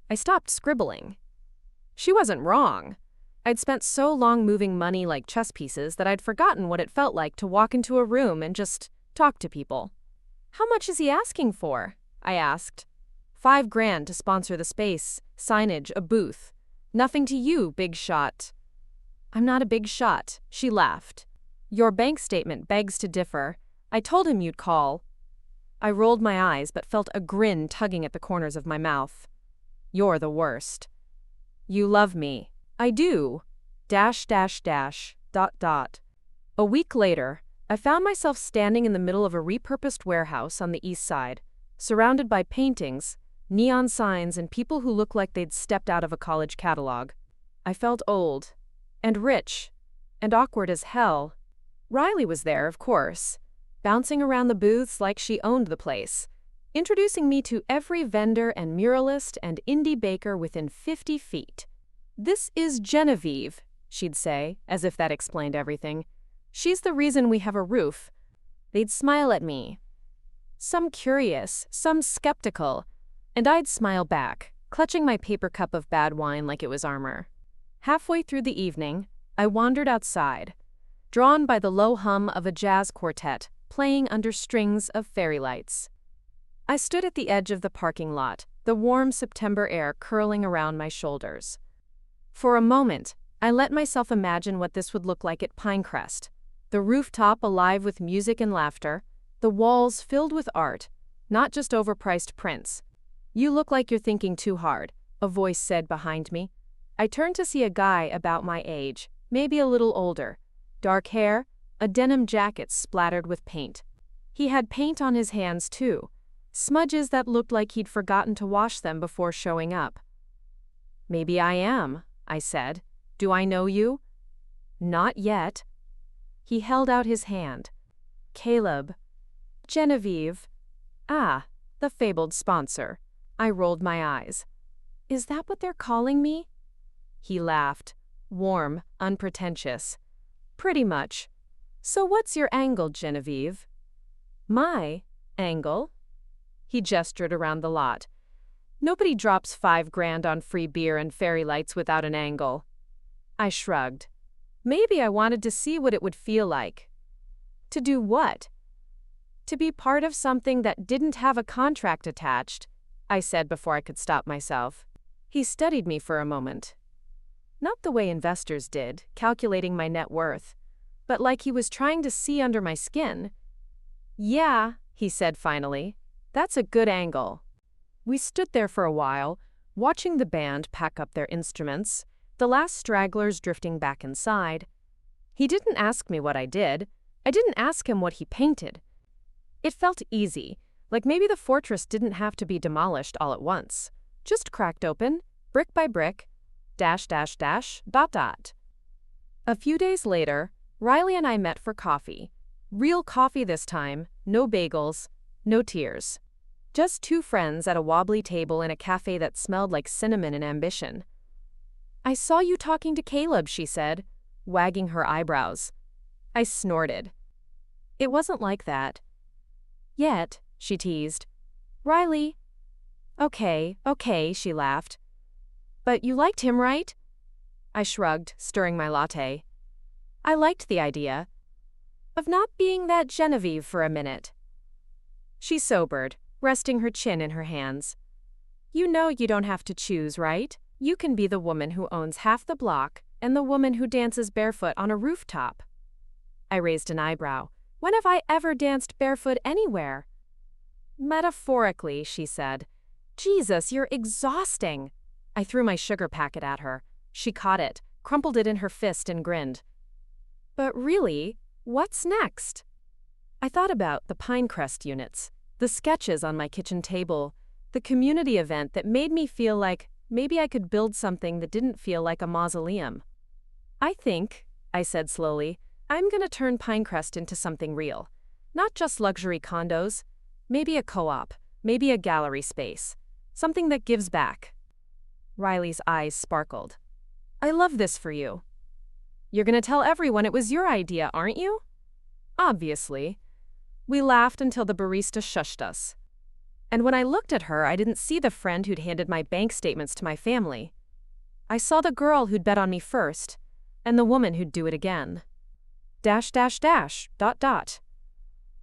I stopped scribbling. She wasn't wrong. I'd spent so long moving money like chess pieces that I'd forgotten what it felt like to walk into a room and just talk to people. "How much is he asking for?" I asked. $5,000 to sponsor the space, signage, a booth. Nothing to you, big shot." "I'm not a big shot," she laughed. "Your bank statement begs to differ. I told him you'd call." I rolled my eyes but felt a grin tugging at the corners of my mouth. "You're the worst." "You love me." "I do. .. A week later, I found myself standing in the middle of a repurposed warehouse on the east side, surrounded by paintings, neon signs, and people who looked like they'd stepped out of a college catalog. I felt old, and rich, and awkward as hell. Riley was there, of course, bouncing around the booths like she owned the place, introducing me to every vendor and muralist and indie baker within 50 feet. "This is Genevieve," she'd say, as if that explained everything. "She's the reason we have a roof." They'd smile at me. Some curious, some skeptical, and I'd smile back, clutching my paper cup of bad wine like it was armor. Halfway through the evening, I wandered outside, drawn by the low hum of a jazz quartet playing under strings of fairy lights. I stood at the edge of the parking lot, the warm September air curling around my shoulders. For a moment, I let myself imagine what this would look like at Pinecrest. The rooftop alive with music and laughter, the walls filled with art, not just overpriced prints. "You look like you're thinking too hard," a voice said behind me. I turned to see a guy about my age, maybe a little older. Dark hair, a denim jacket splattered with paint. He had paint on his hands too, smudges that looked like he'd forgotten to wash them before showing up. "Maybe I am," I said. "Do I know you?" "Not yet." He held out his hand. "Caleb." "Genevieve." "Ah, the fabled sponsor." I rolled my eyes. Is that what they're calling me? He laughed, warm, unpretentious. Pretty much. So what's your angle, Genevieve? My angle? He gestured around the lot. Nobody drops 5 grand on free beer and fairy lights without an angle. I shrugged. Maybe I wanted to see what it would feel like. To do what? To be part of something that didn't have a contract attached, I said before I could stop myself. He studied me for a moment. Not the way investors did, calculating my net worth, but like he was trying to see under my skin. Yeah, he said finally, that's a good angle. We stood there for a while, watching the band pack up their instruments, the last stragglers drifting back inside. He didn't ask me what I did. I didn't ask him what he painted. It felt easy, like maybe the fortress didn't have to be demolished all at once. Just cracked open, brick by brick, ... A few days later, Riley and I met for coffee. Real coffee this time, no bagels, no tears. Just 2 friends at a wobbly table in a cafe that smelled like cinnamon and ambition. I saw you talking to Caleb, she said, wagging her eyebrows. I snorted. It wasn't like that. Yet, she teased. Riley. Okay, she laughed. But you liked him, right? I shrugged, stirring my latte. I liked the idea of not being that Genevieve for a minute. She sobered, resting her chin in her hands. You know you don't have to choose, right? You can be the woman who owns half the block and the woman who dances barefoot on a rooftop. I raised an eyebrow. When have I ever danced barefoot anywhere? Metaphorically, she said. Jesus, you're exhausting. I threw my sugar packet at her. She caught it, crumpled it in her fist and grinned. But really, what's next? I thought about the Pinecrest units, the sketches on my kitchen table, the community event that made me feel like maybe I could build something that didn't feel like a mausoleum. I think, I said slowly, I'm gonna turn Pinecrest into something real. Not just luxury condos, maybe a co-op, maybe a gallery space. Something that gives back. Riley's eyes sparkled. I love this for you. You're gonna tell everyone it was your idea, aren't you? Obviously. We laughed until the barista shushed us. And when I looked at her, I didn't see the friend who'd handed my bank statements to my family. I saw the girl who'd bet on me first, and the woman who'd do it again. ...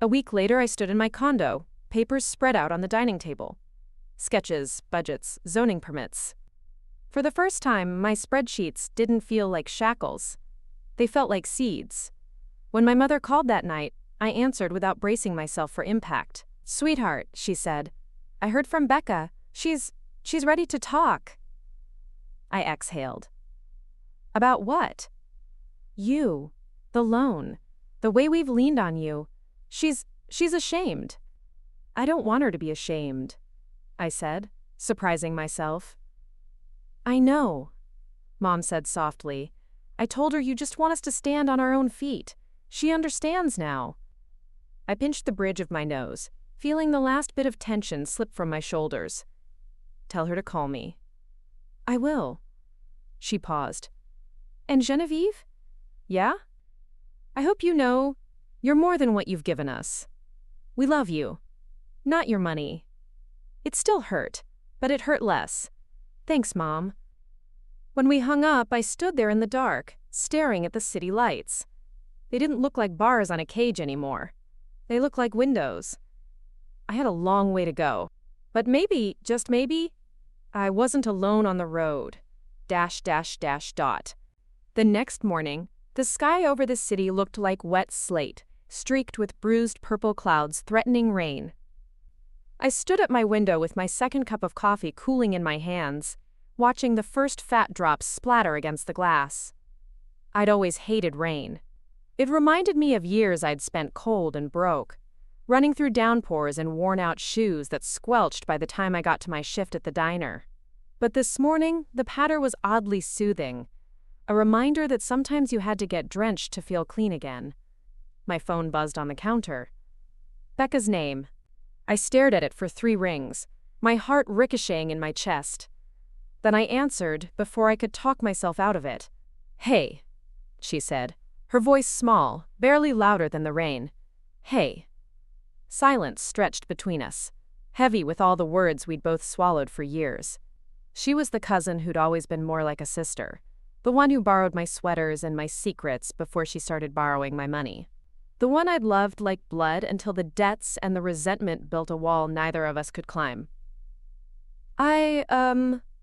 A week later, I stood in my condo, papers spread out on the dining table. Sketches, budgets, zoning permits. For the first time, my spreadsheets didn't feel like shackles. They felt like seeds. When my mother called that night, I answered without bracing myself for impact. Sweetheart, she said. I heard from Becca. She's ready to talk. I exhaled. About what? You. The loan. The way we've leaned on you. She's ashamed. I don't want her to be ashamed, I said, surprising myself. I know, Mom said softly. I told her you just want us to stand on our own feet. She understands now. I pinched the bridge of my nose, feeling the last bit of tension slip from my shoulders. Tell her to call me. I will. She paused. And Genevieve? Yeah? I hope you know you're more than what you've given us. We love you. Not your money. It still hurt, but it hurt less. Thanks, Mom. When we hung up, I stood there in the dark, staring at the city lights. They didn't look like bars on a cage anymore. They looked like windows. I had a long way to go. But maybe, just maybe, I wasn't alone on the road. ... The next morning, the sky over the city looked like wet slate, streaked with bruised purple clouds threatening rain. I stood at my window with my second cup of coffee cooling in my hands, watching the first fat drops splatter against the glass. I'd always hated rain. It reminded me of years I'd spent cold and broke, running through downpours in worn-out shoes that squelched by the time I got to my shift at the diner. But this morning, the patter was oddly soothing, a reminder that sometimes you had to get drenched to feel clean again. My phone buzzed on the counter. Becca's name. I stared at it for 3 rings, my heart ricocheting in my chest. Then I answered before I could talk myself out of it. "Hey," she said, her voice small, barely louder than the rain. "Hey." Silence stretched between us, heavy with all the words we'd both swallowed for years. She was the cousin who'd always been more like a sister, the one who borrowed my sweaters and my secrets before she started borrowing my money. The one I'd loved like blood until the debts and the resentment built a wall neither of us could climb.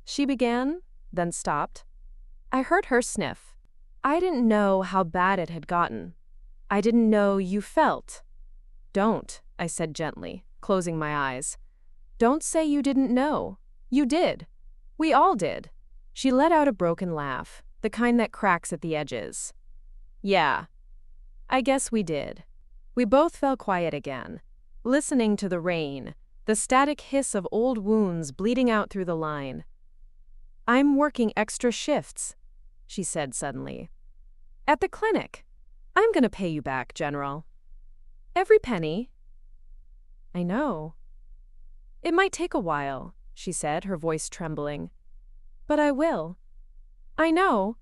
She began, then stopped. I heard her sniff. I didn't know how bad it had gotten. I didn't know you felt. "Don't," I said gently, closing my eyes. "Don't say you didn't know. You did. We all did." She let out a broken laugh, the kind that cracks at the edges. "Yeah, I guess we did." We both fell quiet again, listening to the rain, the static hiss of old wounds bleeding out through the line. "I'm working extra shifts," she said suddenly. "At the clinic. I'm gonna pay you back, General. Every penny." "I know." "It might take a while," she said, her voice trembling. "But I will." "I know,"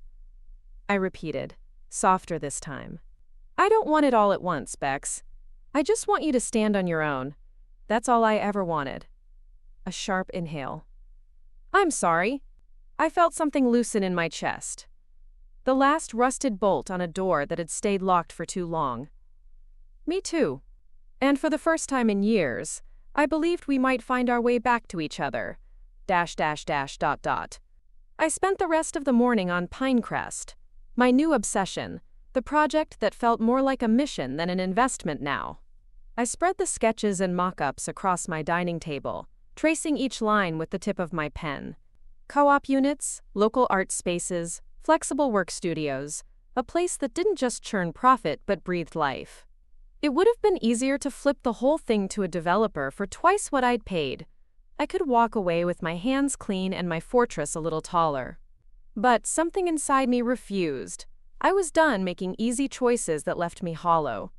I repeated, softer this time. "I don't want it all at once, Bex. I just want you to stand on your own. That's all I ever wanted." A sharp inhale. "I'm sorry." I felt something loosen in my chest. The last rusted bolt on a door that had stayed locked for too long. Me too. And for the first time in years, I believed we might find our way back to each other. ... I spent the rest of the morning on Pinecrest, my new obsession, the project that felt more like a mission than an investment now. I spread the sketches and mock-ups across my dining table, tracing each line with the tip of my pen. Co-op units, local art spaces, flexible work studios, a place that didn't just churn profit but breathed life. It would have been easier to flip the whole thing to a developer for twice what I'd paid. I could walk away with my hands clean and my fortress a little taller. But something inside me refused. I was done making easy choices that left me hollow.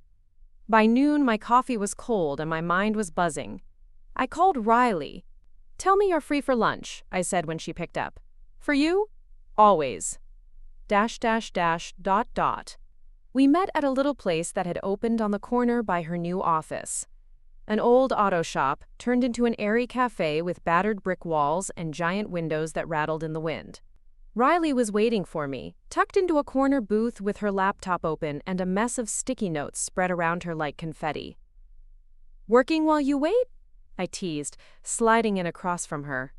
By noon, my coffee was cold and my mind was buzzing. I called Riley. "Tell me you're free for lunch," I said when she picked up. "For you? Always. ... We met at a little place that had opened on the corner by her new office. An old auto shop turned into an airy cafe with battered brick walls and giant windows that rattled in the wind. Riley was waiting for me, tucked into a corner booth with her laptop open and a mess of sticky notes spread around her like confetti. "Working while you wait?" I teased, sliding in across from her.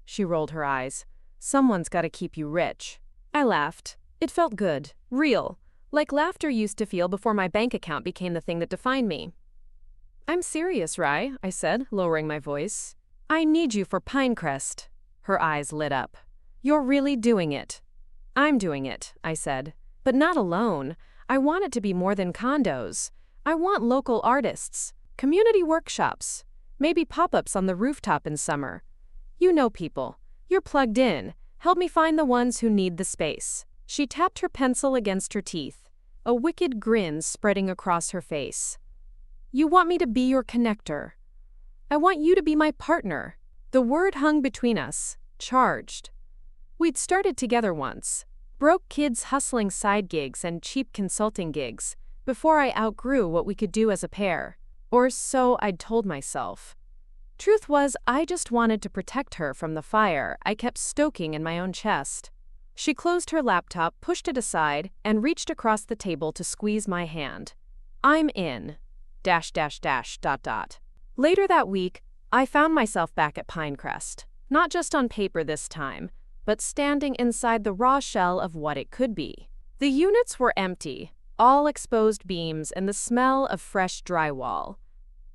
She rolled her eyes. "Someone's got to keep you rich." I laughed. It felt good, real, like laughter used to feel before my bank account became the thing that defined me. "I'm serious, Rye," I said, lowering my voice. "I need you for Pinecrest." Her eyes lit up. "You're really doing it." "I'm doing it," I said. "But not alone. I want it to be more than condos. I want local artists, community workshops, maybe pop-ups on the rooftop in summer. You know people. You're plugged in. Help me find the ones who need the space." She tapped her pencil against her teeth, a wicked grin spreading across her face. "You want me to be your connector. I want you to be my partner." The word hung between us, charged. We'd started together once, broke kids hustling side gigs and cheap consulting gigs, before I outgrew what we could do as a pair. Or so I'd told myself. Truth was, I just wanted to protect her from the fire I kept stoking in my own chest. She closed her laptop, pushed it aside, and reached across the table to squeeze my hand. "I'm in. ... Later that week, I found myself back at Pinecrest, not just on paper this time, but standing inside the raw shell of what it could be. The units were empty, all exposed beams and the smell of fresh drywall.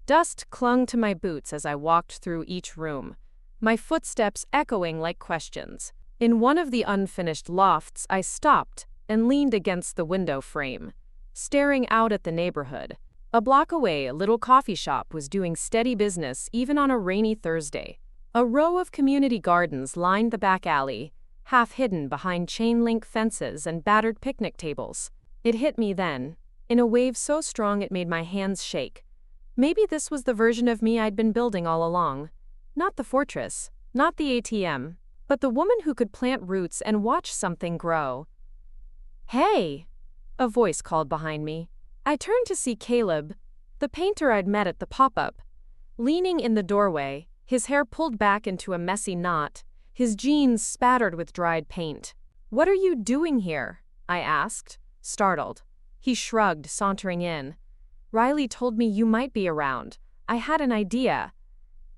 Dust clung to my boots as I walked through each room, my footsteps echoing like questions. In one of the unfinished lofts, I stopped and leaned against the window frame, staring out at the neighborhood. A block away, a little coffee shop was doing steady business even on a rainy Thursday. A row of community gardens lined the back alley, half hidden behind chain-link fences and battered picnic tables. It hit me then, in a wave so strong it made my hands shake. Maybe this was the version of me I'd been building all along. Not the fortress, not the ATM, but the woman who could plant roots and watch something grow. "Hey!" a voice called behind me. I turned to see Caleb, the painter I'd met at the pop-up, leaning in the doorway, his hair pulled back into a messy knot, his jeans spattered with dried paint. "What are you doing here?" I asked, startled. He shrugged, sauntering in. "Riley told me you might be around. I had an idea."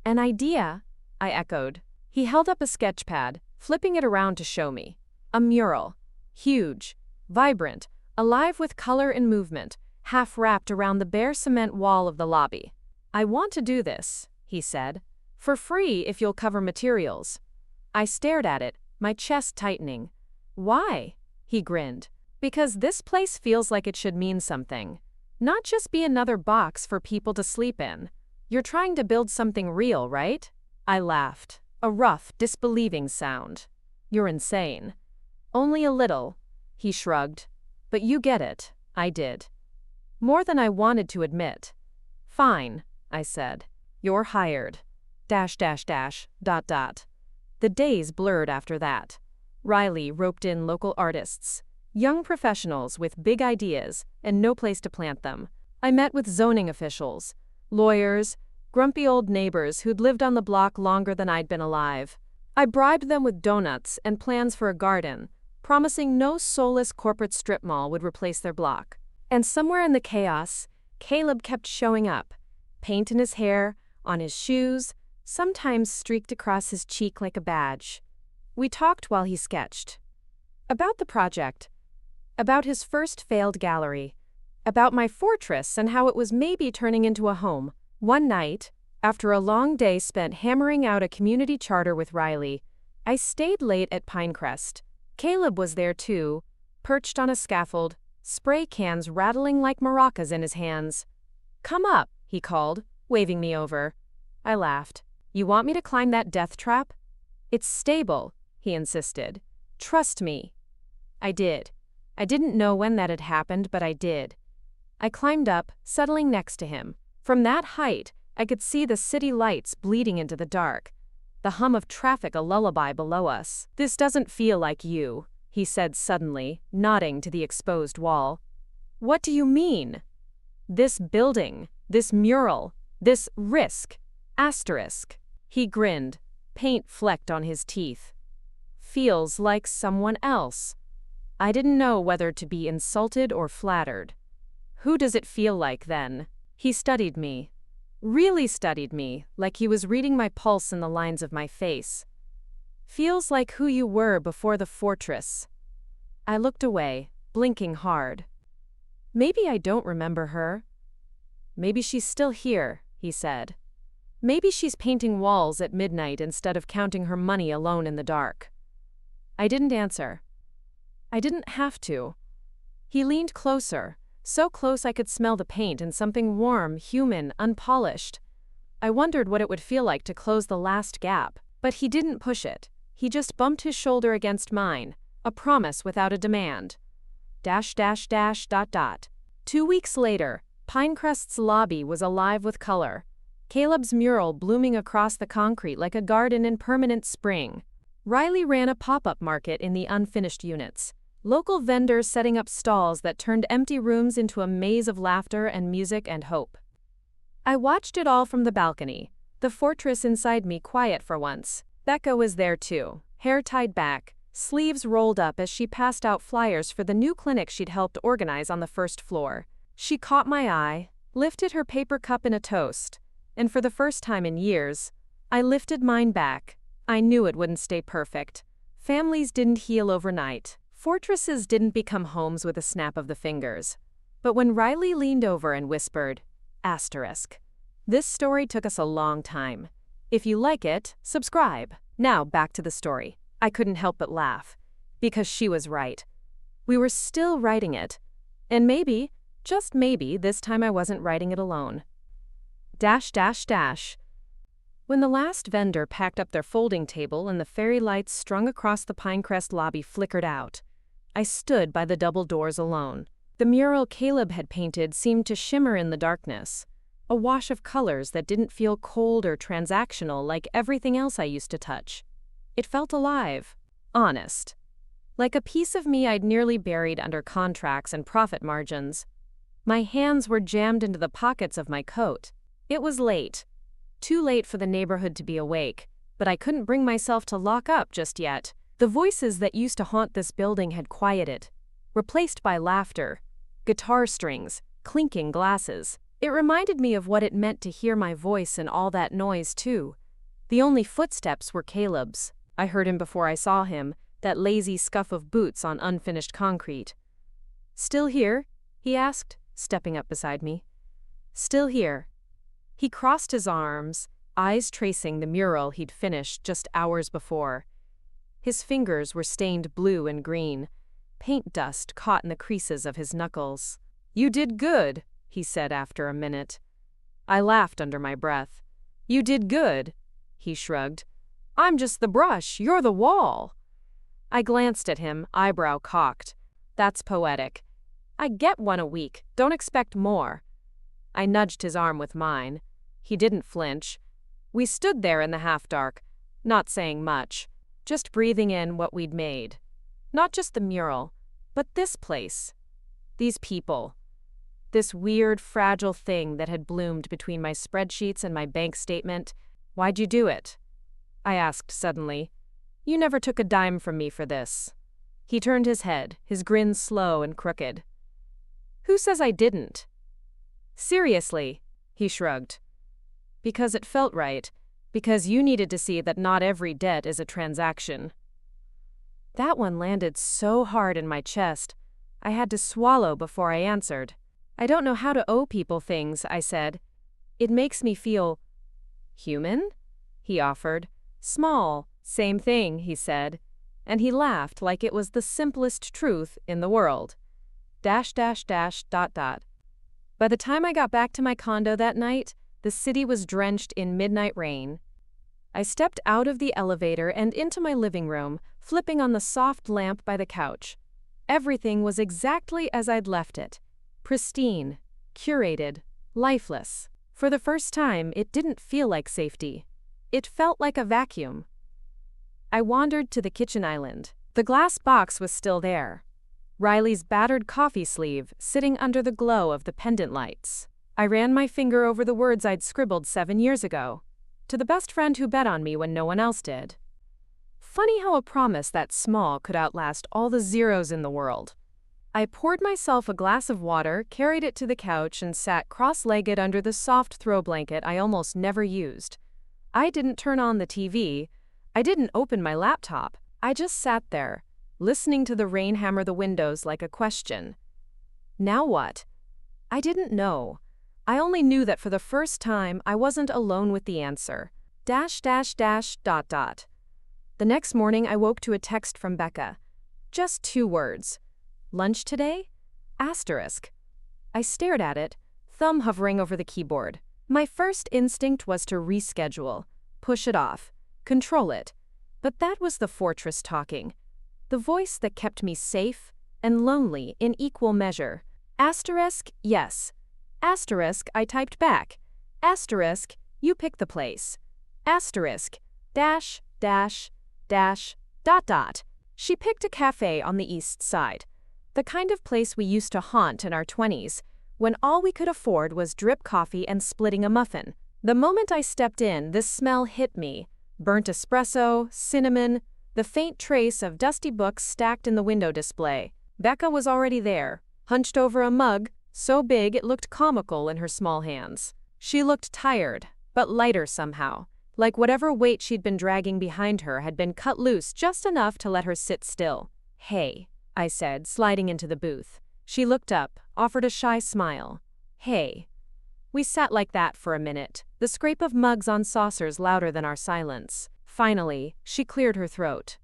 "An idea?" I echoed. He held up a sketch pad, flipping it around to show me. A mural. Huge, vibrant, alive with color and movement, half wrapped around the bare cement wall of the lobby. "I want to do this," he said. "For free if you'll cover materials." I stared at it, my chest tightening. "Why?" He grinned. "Because this place feels like it should mean something. Not just be another box for people to sleep in. You're trying to build something real, right?" I laughed, a rough, disbelieving sound. "You're insane." "Only a little," he shrugged. "But you get it." I did. More than I wanted to admit. "Fine," I said. "You're hired. .. The days blurred after that. Riley roped in local artists, young professionals with big ideas and no place to plant them. I met with zoning officials, lawyers, grumpy old neighbors who'd lived on the block longer than I'd been alive. I bribed them with donuts and plans for a garden, promising no soulless corporate strip mall would replace their block. And somewhere in the chaos, Caleb kept showing up, paint in his hair, on his shoes, sometimes streaked across his cheek like a badge. We talked while he sketched. About the project, about his first failed gallery, about my fortress and how it was maybe turning into a home. One night, after a long day spent hammering out a community charter with Riley, I stayed late at Pinecrest. Caleb was there too, perched on a scaffold, spray cans rattling like maracas in his hands. "Come up," he called, waving me over. I laughed. "You want me to climb that death trap?" "It's stable," he insisted. "Trust me." I did. I didn't know when that had happened, but I did. I climbed up, settling next to him. From that height, I could see the city lights bleeding into the dark, the hum of traffic a lullaby below us. "This doesn't feel like you," he said suddenly, nodding to the exposed wall. "What do you mean?" "This building, this mural, this risk, asterisk." He grinned, paint flecked on his teeth. "Feels like someone else." I didn't know whether to be insulted or flattered. "Who does it feel like then?" He studied me. Really studied me, like he was reading my pulse in the lines of my face. "Feels like who you were before the fortress." I looked away, blinking hard. "Maybe I don't remember her." "Maybe she's still here," he said. "Maybe she's painting walls at midnight instead of counting her money alone in the dark." I didn't answer. I didn't have to. He leaned closer, so close I could smell the paint and something warm, human, unpolished. I wondered what it would feel like to close the last gap, but he didn't push it. He just bumped his shoulder against mine, a promise without a demand. .. 2 weeks later, Pinecrest's lobby was alive with color. Caleb's mural blooming across the concrete like a garden in permanent spring. Riley ran a pop-up market in the unfinished units. Local vendors setting up stalls that turned empty rooms into a maze of laughter and music and hope. I watched it all from the balcony, the fortress inside me quiet for once. Becca was there too, hair tied back, sleeves rolled up as she passed out flyers for the new clinic she'd helped organize on the first floor. She caught my eye, lifted her paper cup in a toast, and for the first time in years, I lifted mine back. I knew it wouldn't stay perfect. Families didn't heal overnight. Fortresses didn't become homes with a snap of the fingers. But when Riley leaned over and whispered, asterisk, this story took us a long time. If you like it, subscribe. Now back to the story. I couldn't help but laugh. Because she was right. We were still writing it. And maybe, just maybe, this time I wasn't writing it alone. .. When the last vendor packed up their folding table and the fairy lights strung across the Pinecrest lobby flickered out, I stood by the double doors alone. The mural Caleb had painted seemed to shimmer in the darkness, a wash of colors that didn't feel cold or transactional like everything else I used to touch. It felt alive, honest. Like a piece of me I'd nearly buried under contracts and profit margins. My hands were jammed into the pockets of my coat. It was late. Too late for the neighborhood to be awake, but I couldn't bring myself to lock up just yet. The voices that used to haunt this building had quieted, replaced by laughter, guitar strings, clinking glasses. It reminded me of what it meant to hear my voice in all that noise, too. The only footsteps were Caleb's. I heard him before I saw him, that lazy scuff of boots on unfinished concrete. "Still here?" he asked, stepping up beside me. "Still here." He crossed his arms, eyes tracing the mural he'd finished just hours before. His fingers were stained blue and green, paint dust caught in the creases of his knuckles. "You did good," he said after a minute. I laughed under my breath. "You did good," he shrugged. "I'm just the brush, you're the wall." I glanced at him, eyebrow cocked. "That's poetic. I get one a week, don't expect more." I nudged his arm with mine. He didn't flinch. We stood there in the half-dark, not saying much, just breathing in what we'd made. Not just the mural, but this place. These people. This weird, fragile thing that had bloomed between my spreadsheets and my bank statement. "Why'd you do it?" I asked suddenly. "You never took a dime from me for this." He turned his head, his grin slow and crooked. "Who says I didn't?" "Seriously," he shrugged. "Because it felt right. Because you needed to see that not every debt is a transaction." That one landed so hard in my chest, I had to swallow before I answered. "I don't know how to owe people things," I said. "It makes me feel human?" he offered. "Small, same thing," he said. And he laughed like it was the simplest truth in the world. ... By the time I got back to my condo that night, the city was drenched in midnight rain. I stepped out of the elevator and into my living room, flipping on the soft lamp by the couch. Everything was exactly as I'd left it. Pristine, curated, lifeless. For the first time, it didn't feel like safety. It felt like a vacuum. I wandered to the kitchen island. The glass box was still there. Riley's battered coffee sleeve sitting under the glow of the pendant lights. I ran my finger over the words I'd scribbled 7 years ago. To the best friend who bet on me when no one else did. Funny how a promise that small could outlast all the zeros in the world. I poured myself a glass of water, carried it to the couch, and sat cross-legged under the soft throw blanket I almost never used. I didn't turn on the TV. I didn't open my laptop. I just sat there, listening to the rain hammer the windows like a question. Now what? I didn't know. I only knew that for the first time I wasn't alone with the answer. ... The next morning I woke to a text from Becca. Just 2 words. "Lunch today?" Asterisk. I stared at it, thumb hovering over the keyboard. My first instinct was to reschedule, push it off, control it. But that was the fortress talking. The voice that kept me safe and lonely in equal measure. Asterisk, yes. Asterisk, I typed back. Asterisk, you pick the place. Asterisk, ... She picked a cafe on the east side. The kind of place we used to haunt in our 20s, when all we could afford was drip coffee and splitting a muffin. The moment I stepped in, this smell hit me. Burnt espresso, cinnamon, the faint trace of dusty books stacked in the window display. Becca was already there, hunched over a mug, so big it looked comical in her small hands. She looked tired, but lighter somehow, like whatever weight she'd been dragging behind her had been cut loose just enough to let her sit still. "Hey," I said, sliding into the booth. She looked up, offered a shy smile. "Hey." We sat like that for a minute, the scrape of mugs on saucers louder than our silence. Finally, she cleared her throat.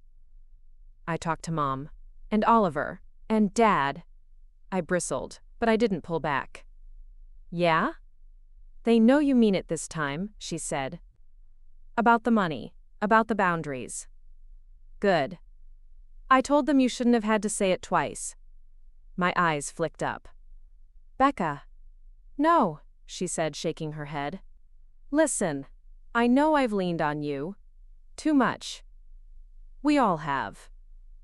"I talked to Mom. And Oliver. And Dad." I bristled, but I didn't pull back. "Yeah?" "They know you mean it this time," she said. "About the money. About the boundaries." "Good." "I told them you shouldn't have had to say it twice." My eyes flicked up. "Becca." "No," she said, shaking her head. "Listen, I know I've leaned on you. Too much. We all have.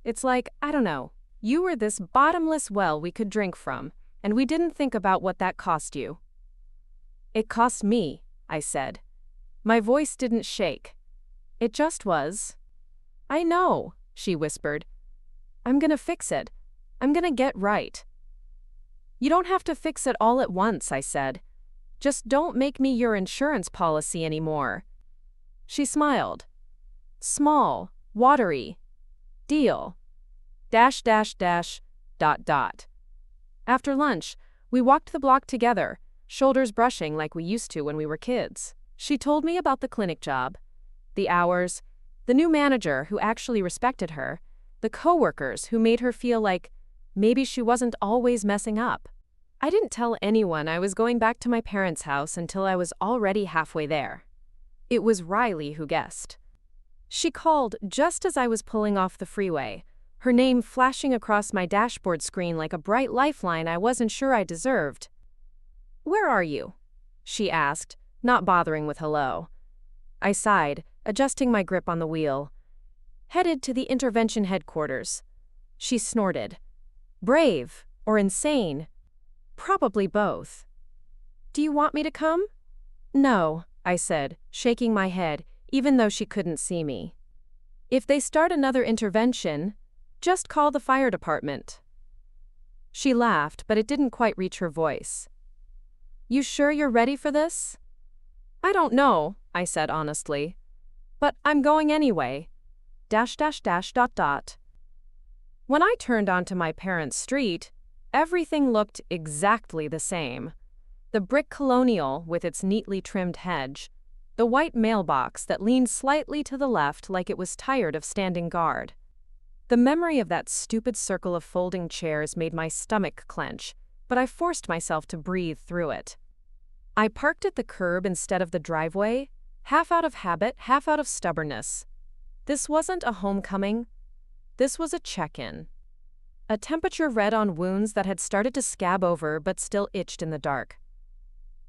It's like, I don't know, you were this bottomless well we could drink from, and we didn't think about what that cost you. It cost me, I said. My voice didn't shake. It just was. I know, she whispered. I'm gonna fix it. I'm gonna get right. You don't have to fix it all at once, I said. Just don't make me your insurance policy anymore. She smiled. Small, watery. Deal. ... After lunch, we walked the block together, shoulders brushing like we used to when we were kids. She told me about the clinic job, the hours, the new manager who actually respected her, the coworkers who made her feel like maybe she wasn't always messing up. I didn't tell anyone I was going back to my parents' house until I was already halfway there. It was Riley who guessed. She called just as I was pulling off the freeway, her name flashing across my dashboard screen like a bright lifeline I wasn't sure I deserved. "Where are you?" she asked, not bothering with hello. I sighed, adjusting my grip on the wheel. "Headed to the intervention headquarters." She snorted. "Brave or insane?" "Probably both." "Do you want me to come?" "No," I said, shaking my head, even though she couldn't see me. "If they start another intervention, just call the fire department." She laughed, but it didn't quite reach her voice. "You sure you're ready for this?" "I don't know," I said honestly. "But I'm going anyway. ... When I turned onto my parents' street, everything looked exactly the same. The brick colonial with its neatly trimmed hedge, the white mailbox that leaned slightly to the left like it was tired of standing guard. The memory of that stupid circle of folding chairs made my stomach clench, but I forced myself to breathe through it. I parked at the curb instead of the driveway, half out of habit, half out of stubbornness. This wasn't a homecoming. This was a check-in. A temperature read on wounds that had started to scab over but still itched in the dark.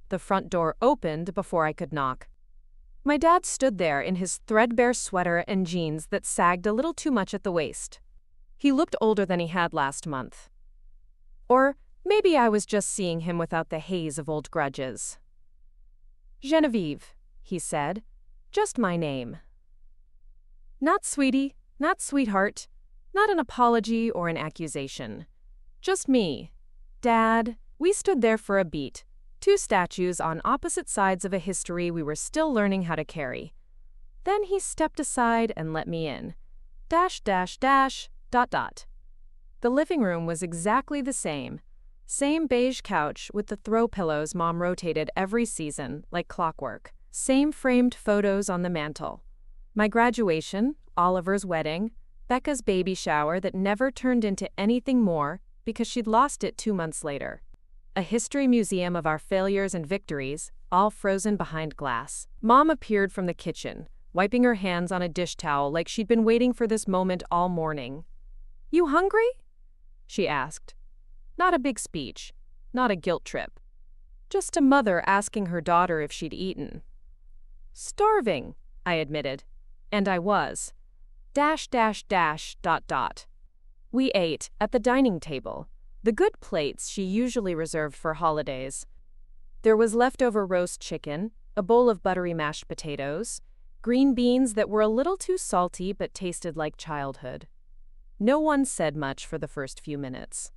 The front door opened before I could knock. My dad stood there in his threadbare sweater and jeans that sagged a little too much at the waist. He looked older than he had last month. Or maybe I was just seeing him without the haze of old grudges. "Genevieve," he said. "Just my name. Not sweetie, not sweetheart, not an apology or an accusation. Just me. Dad." We stood there for a beat, two statues on opposite sides of a history we were still learning how to carry. Then he stepped aside and let me in. ... The living room was exactly the same. Same beige couch with the throw pillows Mom rotated every season, like clockwork. Same framed photos on the mantel. My graduation, Oliver's wedding, Becca's baby shower that never turned into anything more because she'd lost it 2 months later. A history museum of our failures and victories, all frozen behind glass. Mom appeared from the kitchen, wiping her hands on a dish towel like she'd been waiting for this moment all morning. "You hungry?" she asked. Not a big speech, not a guilt trip. Just a mother asking her daughter if she'd eaten. "Starving," I admitted. And I was. ... We ate at the dining table, the good plates she usually reserved for holidays. There was leftover roast chicken, a bowl of buttery mashed potatoes, green beans that were a little too salty but tasted like childhood. No one said much for the first few minutes.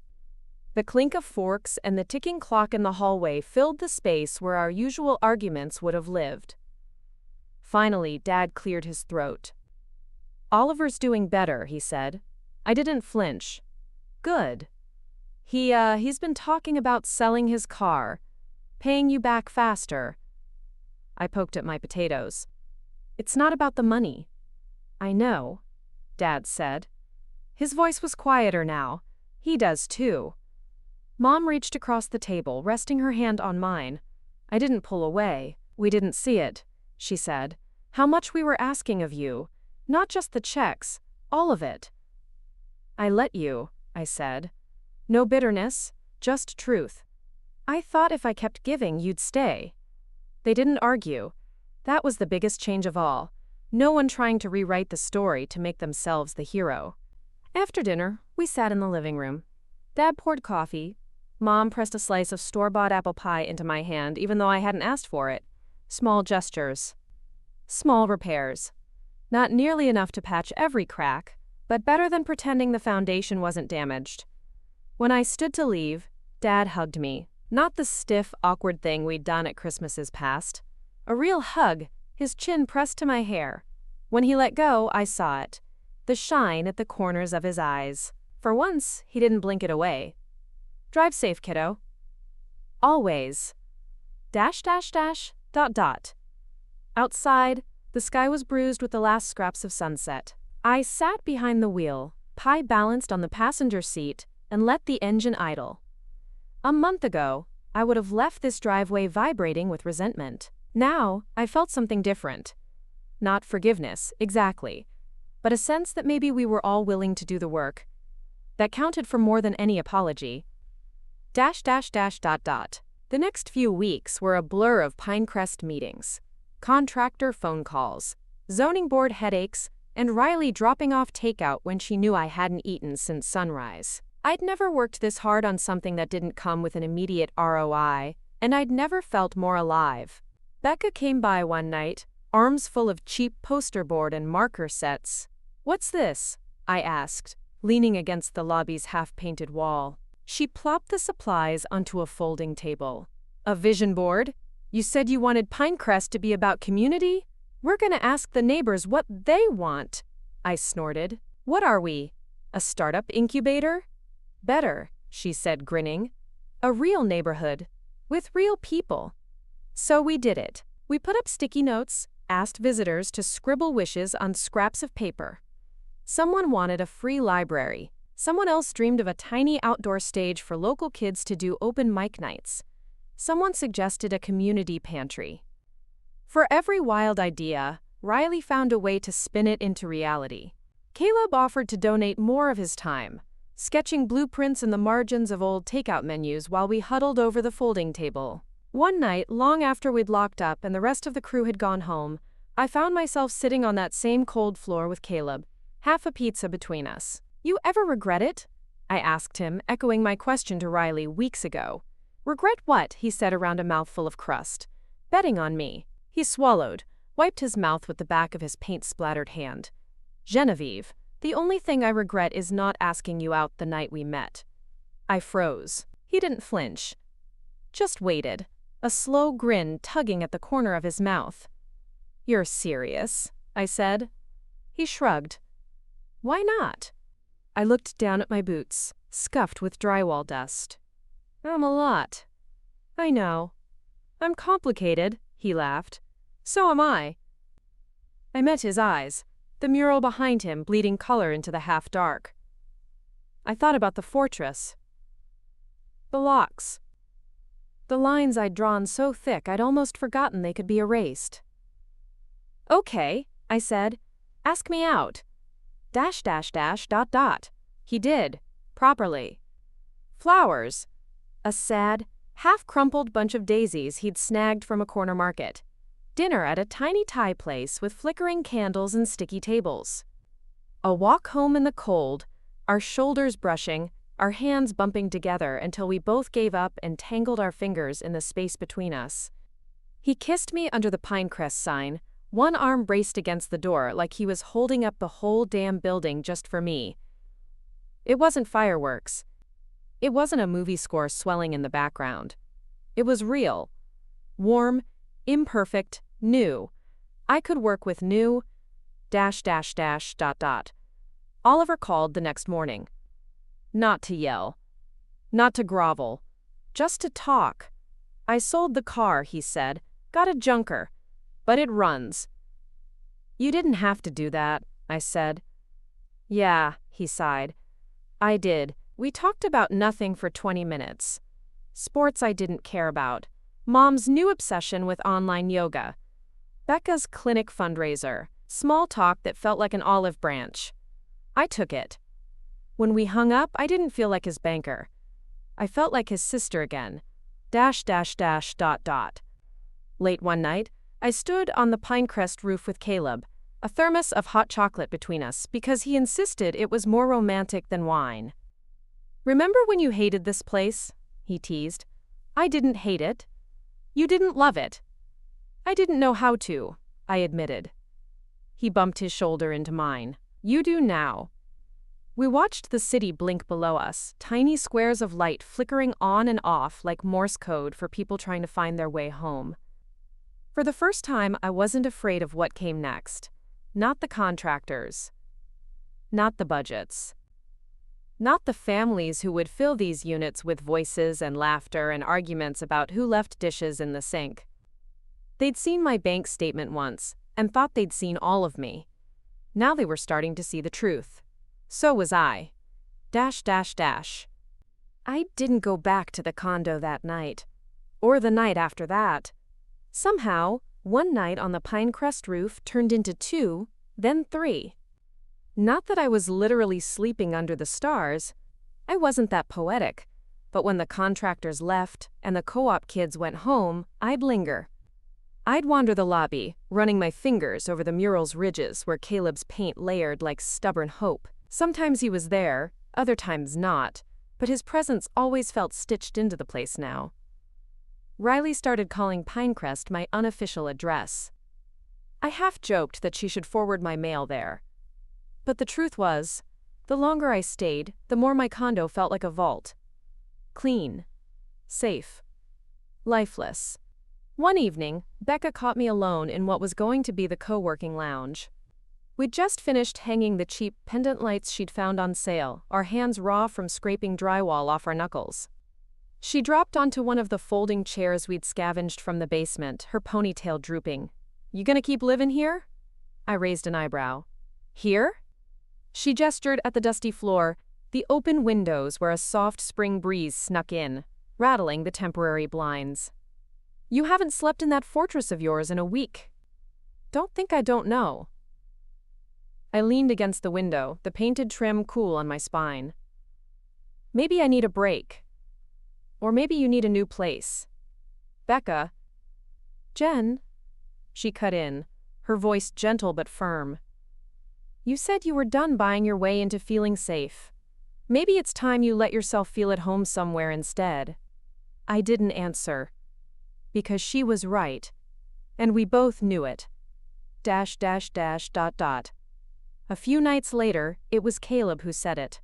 The clink of forks and the ticking clock in the hallway filled the space where our usual arguments would have lived. Finally, Dad cleared his throat. "Oliver's doing better," he said. I didn't flinch. "Good. He's been talking about selling his car, paying you back faster." I poked at my potatoes. "It's not about the money." "I know," Dad said. His voice was quieter now. He does too. Mom reached across the table, resting her hand on mine. I didn't pull away. "We didn't see it," she said. "How much we were asking of you. Not just the checks, all of it." "I let you," I said. "No bitterness, just truth. I thought if I kept giving, you'd stay." They didn't argue. That was the biggest change of all. No one trying to rewrite the story to make themselves the hero. After dinner, we sat in the living room. Dad poured coffee. Mom pressed a slice of store-bought apple pie into my hand even though I hadn't asked for it. Small gestures. Small repairs. Not nearly enough to patch every crack, but better than pretending the foundation wasn't damaged. When I stood to leave, Dad hugged me. Not the stiff, awkward thing we'd done at Christmases past. A real hug, his chin pressed to my hair. When he let go, I saw it. The shine at the corners of his eyes. For once, he didn't blink it away. Drive safe, kiddo. Always. ... Outside, the sky was bruised with the last scraps of sunset. I sat behind the wheel, pie balanced on the passenger seat, and let the engine idle. A month ago, I would have left this driveway vibrating with resentment. Now, I felt something different. Not forgiveness, exactly, but a sense that maybe we were all willing to do the work. That counted for more than any apology. The next few weeks were a blur of Pinecrest meetings, contractor phone calls, zoning board headaches, and Riley dropping off takeout when she knew I hadn't eaten since sunrise. I'd never worked this hard on something that didn't come with an immediate ROI, and I'd never felt more alive. Becca came by one night, arms full of cheap poster board and marker sets. "What's this?" I asked, leaning against the lobby's half-painted wall. She plopped the supplies onto a folding table. "A vision board? You said you wanted Pinecrest to be about community? We're gonna ask the neighbors what they want," I snorted. "What are we? A startup incubator?" "Better," she said, grinning. "A real neighborhood, with real people." So we did it. We put up sticky notes, asked visitors to scribble wishes on scraps of paper. Someone wanted a free library. Someone else dreamed of a tiny outdoor stage for local kids to do open mic nights. Someone suggested a community pantry. For every wild idea, Riley found a way to spin it into reality. Caleb offered to donate more of his time, sketching blueprints in the margins of old takeout menus while we huddled over the folding table. One night, long after we'd locked up and the rest of the crew had gone home, I found myself sitting on that same cold floor with Caleb, half a pizza between us. "You ever regret it?" I asked him, echoing my question to Riley weeks ago. "Regret what?" he said around a mouthful of crust. "Betting on me." He swallowed, wiped his mouth with the back of his paint-splattered hand. "Genevieve, the only thing I regret is not asking you out the night we met." I froze. He didn't flinch. Just waited, a slow grin tugging at the corner of his mouth. "You're serious?" I said. He shrugged. "Why not?" I looked down at my boots, scuffed with drywall dust. "I'm a lot." "I know. I'm complicated," he laughed. "So am I." I met his eyes, the mural behind him bleeding color into the half-dark. I thought about the fortress. The locks. The lines I'd drawn so thick I'd almost forgotten they could be erased. "Okay," I said. "Ask me out." ... He did, properly. Flowers. A sad, half-crumpled bunch of daisies he'd snagged from a corner market. Dinner at a tiny Thai place with flickering candles and sticky tables. A walk home in the cold, our shoulders brushing, our hands bumping together until we both gave up and tangled our fingers in the space between us. He kissed me under the Pinecrest sign, one arm braced against the door like he was holding up the whole damn building just for me. It wasn't fireworks. It wasn't a movie score swelling in the background. It was real. Warm, imperfect, new. I could work with new... Oliver called the next morning. Not to yell. Not to grovel. Just to talk. "I sold the car," he said. "Got a junker. But it runs." "You didn't have to do that," I said. "Yeah," he sighed. "I did." We talked about nothing for 20 minutes. Sports I didn't care about. Mom's new obsession with online yoga. Becca's clinic fundraiser. Small talk that felt like an olive branch. I took it. When we hung up, I didn't feel like his banker. I felt like his sister again. Late one night, I stood on the Pinecrest roof with Caleb, a thermos of hot chocolate between us because he insisted it was more romantic than wine. "Remember when you hated this place?" he teased. "I didn't hate it. You didn't love it." "I didn't know how to," I admitted. He bumped his shoulder into mine. "You do now." We watched the city blink below us, tiny squares of light flickering on and off like Morse code for people trying to find their way home. For the first time, I wasn't afraid of what came next. Not the contractors. Not the budgets. Not the families who would fill these units with voices and laughter and arguments about who left dishes in the sink. They'd seen my bank statement once and thought they'd seen all of me. Now they were starting to see the truth. So was I. I didn't go back to the condo that night. Or the night after that. Somehow, one night on the Pinecrest roof turned into 2, then 3. Not that I was literally sleeping under the stars. I wasn't that poetic. But when the contractors left and the co-op kids went home, I'd linger. I'd wander the lobby, running my fingers over the mural's ridges where Caleb's paint layered like stubborn hope. Sometimes he was there, other times not, but his presence always felt stitched into the place now. Riley started calling Pinecrest my unofficial address. I half joked that she should forward my mail there. But the truth was, the longer I stayed, the more my condo felt like a vault. Clean. Safe. Lifeless. One evening, Becca caught me alone in what was going to be the co-working lounge. We'd just finished hanging the cheap pendant lights she'd found on sale, our hands raw from scraping drywall off our knuckles. She dropped onto one of the folding chairs we'd scavenged from the basement, her ponytail drooping. "You gonna keep living here?" I raised an eyebrow. "Here?" She gestured at the dusty floor, the open windows where a soft spring breeze snuck in, rattling the temporary blinds. "You haven't slept in that fortress of yours in a week." "Don't think I don't know." I leaned against the window, the painted trim cool on my spine. "Maybe I need a break. Or maybe you need a new place." "Becca." "Jen," she cut in, her voice gentle but firm. "You said you were done buying your way into feeling safe. Maybe it's time you let yourself feel at home somewhere instead." I didn't answer. Because she was right. And we both knew it. A few nights later, it was Caleb who said it.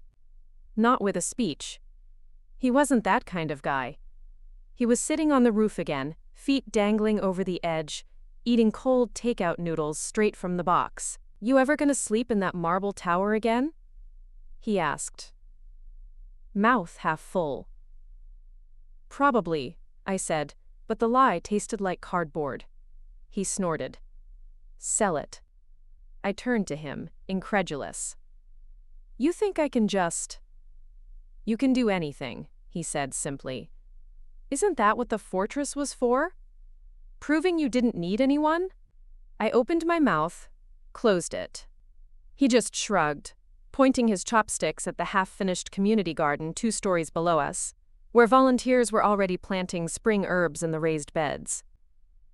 Not with a speech. He wasn't that kind of guy. He was sitting on the roof again, feet dangling over the edge, eating cold takeout noodles straight from the box. "You ever gonna sleep in that marble tower again?" he asked. Mouth half full. "Probably," I said, but the lie tasted like cardboard. He snorted. "Sell it." I turned to him, incredulous. "You think I can just—" "You can do anything," he said simply. "Isn't that what the fortress was for? Proving you didn't need anyone?" I opened my mouth, closed it. He just shrugged, pointing his chopsticks at the half-finished community garden 2 stories below us, where volunteers were already planting spring herbs in the raised beds.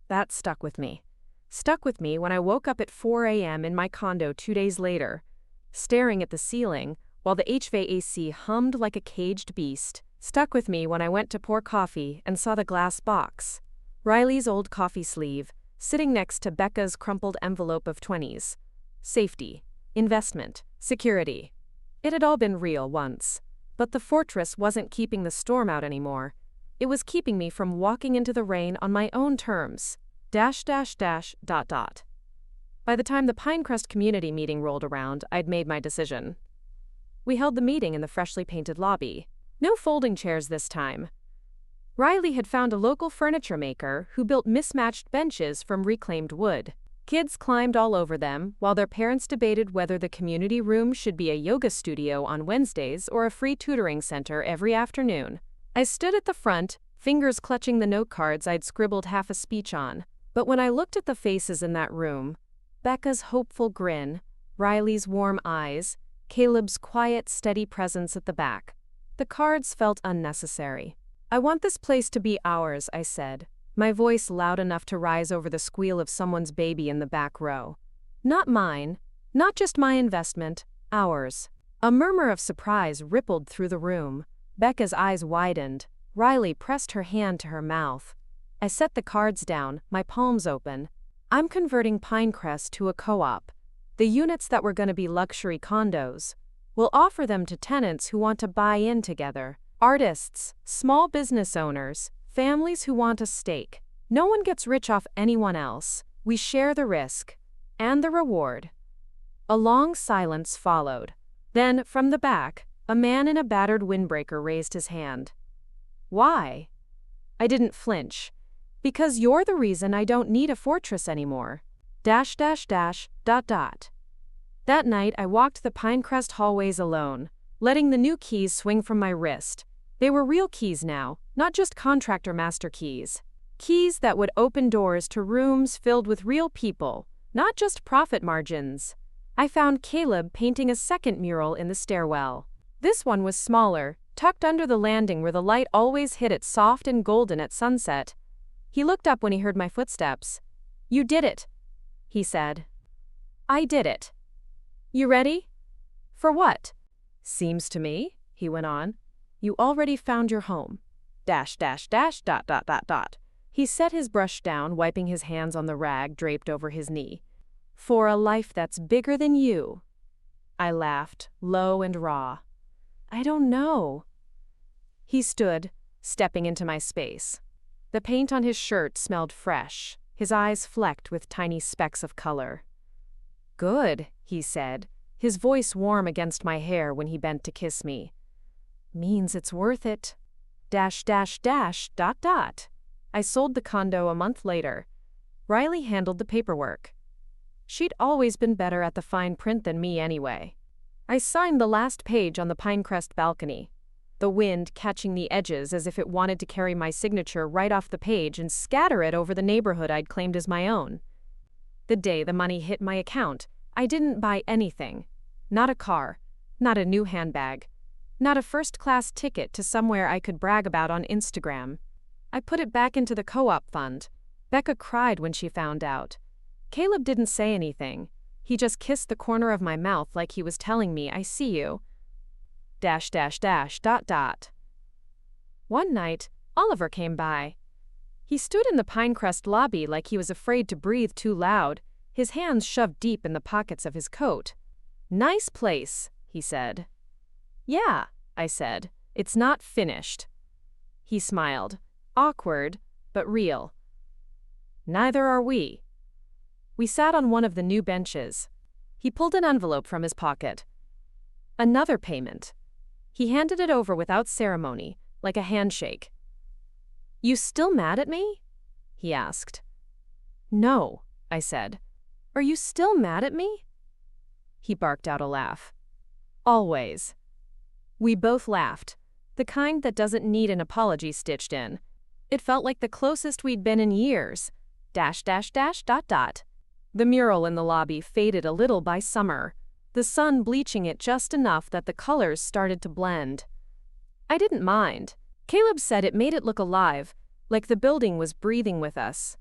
That stuck with me. Stuck with me when I woke up at 4 a.m. in my condo 2 days later, staring at the ceiling while the HVAC hummed like a caged beast. Stuck with me when I went to pour coffee and saw the glass box, Riley's old coffee sleeve, sitting next to Becca's crumpled envelope of 20s. Safety, investment, security. It had all been real once, but the fortress wasn't keeping the storm out anymore. It was keeping me from walking into the rain on my own terms. By the time the Pinecrest community meeting rolled around, I'd made my decision. We held the meeting in the freshly painted lobby. No folding chairs this time. Riley had found a local furniture maker who built mismatched benches from reclaimed wood. Kids climbed all over them, while their parents debated whether the community room should be a yoga studio on Wednesdays or a free tutoring center every afternoon. I stood at the front, fingers clutching the note cards I'd scribbled half a speech on. But when I looked at the faces in that room, Becca's hopeful grin, Riley's warm eyes, Caleb's quiet, steady presence at the back, the cards felt unnecessary. "I want this place to be ours," I said, my voice loud enough to rise over the squeal of someone's baby in the back row. Not mine. Not just my investment. Ours. A murmur of surprise rippled through the room. Becca's eyes widened. Riley pressed her hand to her mouth. I set the cards down, my palms open. I'm converting Pinecrest to a co-op. The units that were going to be luxury condos. We'll offer them to tenants who want to buy in together. Artists, small business owners, families who want a stake. No one gets rich off anyone else. We share the risk. And the reward. A long silence followed. Then, from the back, a man in a battered windbreaker raised his hand. Why? I didn't flinch. Because you're the reason I don't need a fortress anymore. .. That night I walked the Pinecrest hallways alone, letting the new keys swing from my wrist. They were real keys now, not just contractor master keys. Keys that would open doors to rooms filled with real people, not just profit margins. I found Caleb painting a second mural in the stairwell. This one was smaller, tucked under the landing where the light always hit it soft and golden at sunset. He looked up when he heard my footsteps. You did it, he said. I did it. You ready? For what? Seems to me, he went on, you already found your home. .. He set his brush down, wiping his hands on the rag draped over his knee. For a life that's bigger than you. I laughed, low and raw. I don't know. He stood, stepping into my space. The paint on his shirt smelled fresh, his eyes flecked with tiny specks of color. Good, he said, his voice warm against my hair when he bent to kiss me. Means it's worth it. ... I sold the condo a month later. Riley handled the paperwork. She'd always been better at the fine print than me anyway. I signed the last page on the Pinecrest balcony, the wind catching the edges as if it wanted to carry my signature right off the page and scatter it over the neighborhood I'd claimed as my own. The day the money hit my account, I didn't buy anything. Not a car, not a new handbag, not a first-class ticket to somewhere I could brag about on Instagram. I put it back into the co-op fund. Becca cried when she found out. Caleb didn't say anything. He just kissed the corner of my mouth like he was telling me, I see you. ... One night, Oliver came by. He stood in the Pinecrest lobby like he was afraid to breathe too loud, his hands shoved deep in the pockets of his coat. Nice place, he said. Yeah, I said. It's not finished. He smiled. Awkward, but real. Neither are we. We sat on one of the new benches. He pulled an envelope from his pocket. Another payment. He handed it over without ceremony, like a handshake. You still mad at me? He asked. No, I said. Are you still mad at me? He barked out a laugh. Always. We both laughed, the kind that doesn't need an apology stitched in. It felt like the closest we'd been in years. ... The mural in the lobby faded a little by summer, the sun bleaching it just enough that the colors started to blend. I didn't mind. Caleb said it made it look alive, like the building was breathing with us.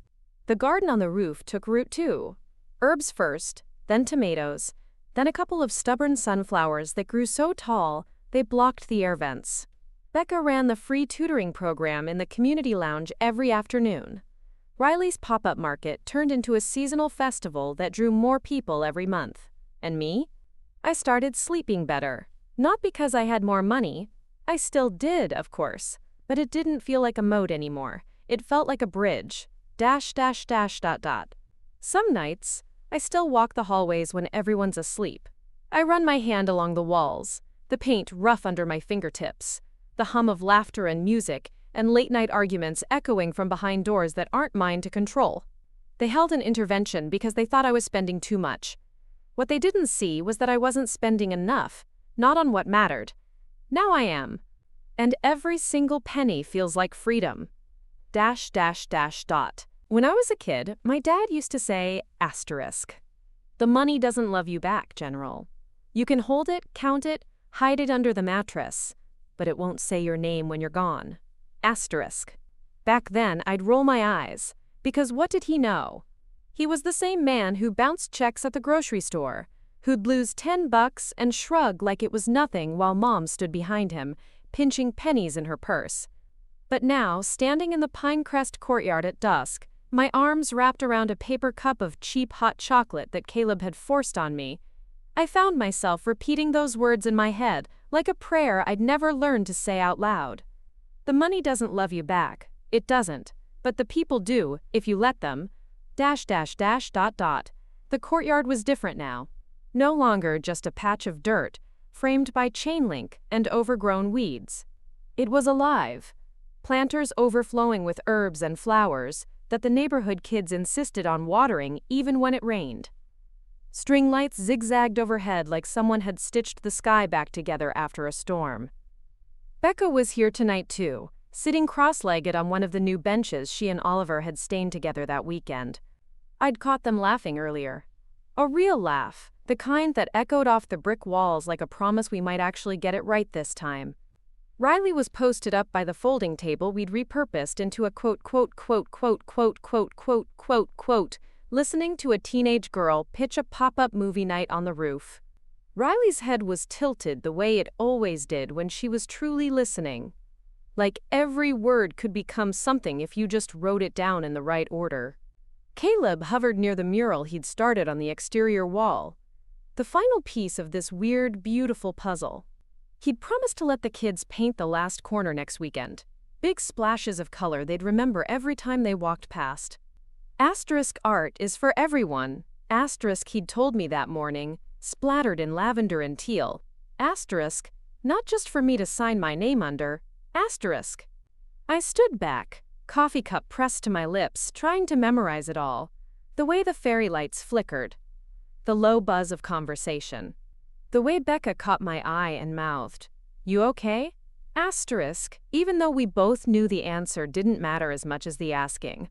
The garden on the roof took root too. Herbs first, then tomatoes, then a couple of stubborn sunflowers that grew so tall they blocked the air vents. Becca ran the free tutoring program in the community lounge every afternoon. Riley's pop-up market turned into a seasonal festival that drew more people every month. And me? I started sleeping better. Not because I had more money. I still did, of course. But it didn't feel like a moat anymore. It felt like a bridge. ... Some nights, I still walk the hallways when everyone's asleep. I run my hand along the walls, the paint rough under my fingertips, the hum of laughter and music, and late-night arguments echoing from behind doors that aren't mine to control. They held an intervention because they thought I was spending too much. What they didn't see was that I wasn't spending enough, not on what mattered. Now I am. And every single penny feels like freedom. ... When I was a kid, my dad used to say, asterisk. The money doesn't love you back, General. You can hold it, count it, hide it under the mattress, but it won't say your name when you're gone. Asterisk. Back then, I'd roll my eyes, because what did he know? He was the same man who bounced checks at the grocery store, who'd lose $10 and shrug like it was nothing while Mom stood behind him, pinching pennies in her purse. But now, standing in the Pinecrest courtyard at dusk, my arms wrapped around a paper cup of cheap hot chocolate that Caleb had forced on me, I found myself repeating those words in my head like a prayer I'd never learned to say out loud. The money doesn't love you back, it doesn't, but the people do, if you let them. The courtyard was different now. No longer just a patch of dirt, framed by chain link and overgrown weeds. It was alive. Planters overflowing with herbs and flowers that the neighborhood kids insisted on watering even when it rained. String lights zigzagged overhead like someone had stitched the sky back together after a storm. Becca was here tonight too, sitting cross-legged on one of the new benches she and Oliver had stained together that weekend. I'd caught them laughing earlier. A real laugh, the kind that echoed off the brick walls like a promise we might actually get it right this time. Riley was posted up by the folding table we'd repurposed into a listening to a teenage girl pitch a pop-up movie night on the roof. Riley's head was tilted the way it always did when she was truly listening. Like every word could become something if you just wrote it down in the right order. Caleb hovered near the mural he'd started on the exterior wall, the final piece of this weird, beautiful puzzle. He'd promised to let the kids paint the last corner next weekend. Big splashes of color they'd remember every time they walked past. Asterisk art is for everyone. Asterisk he'd told me that morning, splattered in lavender and teal. Asterisk, not just for me to sign my name under. Asterisk. I stood back, coffee cup pressed to my lips, trying to memorize it all. The way the fairy lights flickered. The low buzz of conversation. The way Becca caught my eye and mouthed, "You okay?" Asterisk, even though we both knew the answer didn't matter as much as the asking.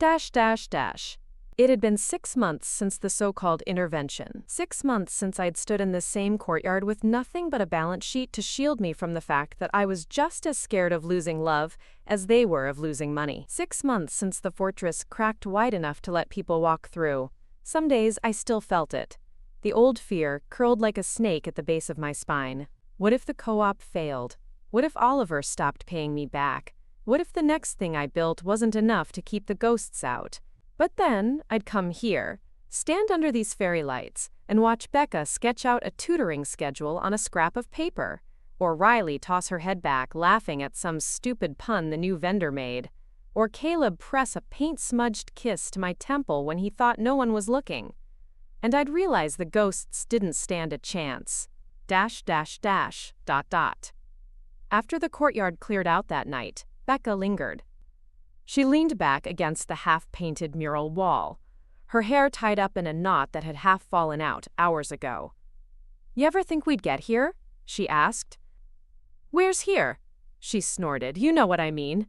It had been 6 months since the so-called intervention. 6 months since I'd stood in the same courtyard with nothing but a balance sheet to shield me from the fact that I was just as scared of losing love as they were of losing money. 6 months since the fortress cracked wide enough to let people walk through. Some days I still felt it. The old fear curled like a snake at the base of my spine. What if the co-op failed? What if Oliver stopped paying me back? What if the next thing I built wasn't enough to keep the ghosts out? But then I'd come here, stand under these fairy lights, and watch Becca sketch out a tutoring schedule on a scrap of paper, or Riley toss her head back laughing at some stupid pun the new vendor made, or Caleb press a paint-smudged kiss to my temple when he thought no one was looking. And I'd realize the ghosts didn't stand a chance. After the courtyard cleared out that night, Becca lingered. She leaned back against the half-painted mural wall, her hair tied up in a knot that had half fallen out hours ago. "You ever think we'd get here?" she asked. "Where's here?" she snorted. "You know what I mean."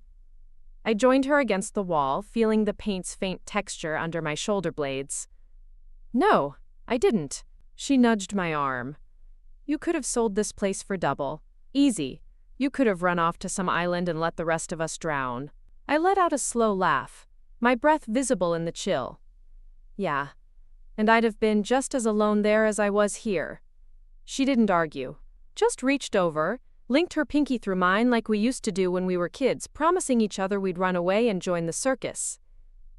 I joined her against the wall, feeling the paint's faint texture under my shoulder blades. "No, I didn't." She nudged my arm. "You could have sold this place for double. Easy. You could have run off to some island and let the rest of us drown." I let out a slow laugh, my breath visible in the chill. "Yeah, and I'd have been just as alone there as I was here." She didn't argue, just reached over, linked her pinky through mine like we used to do when we were kids, promising each other we'd run away and join the circus.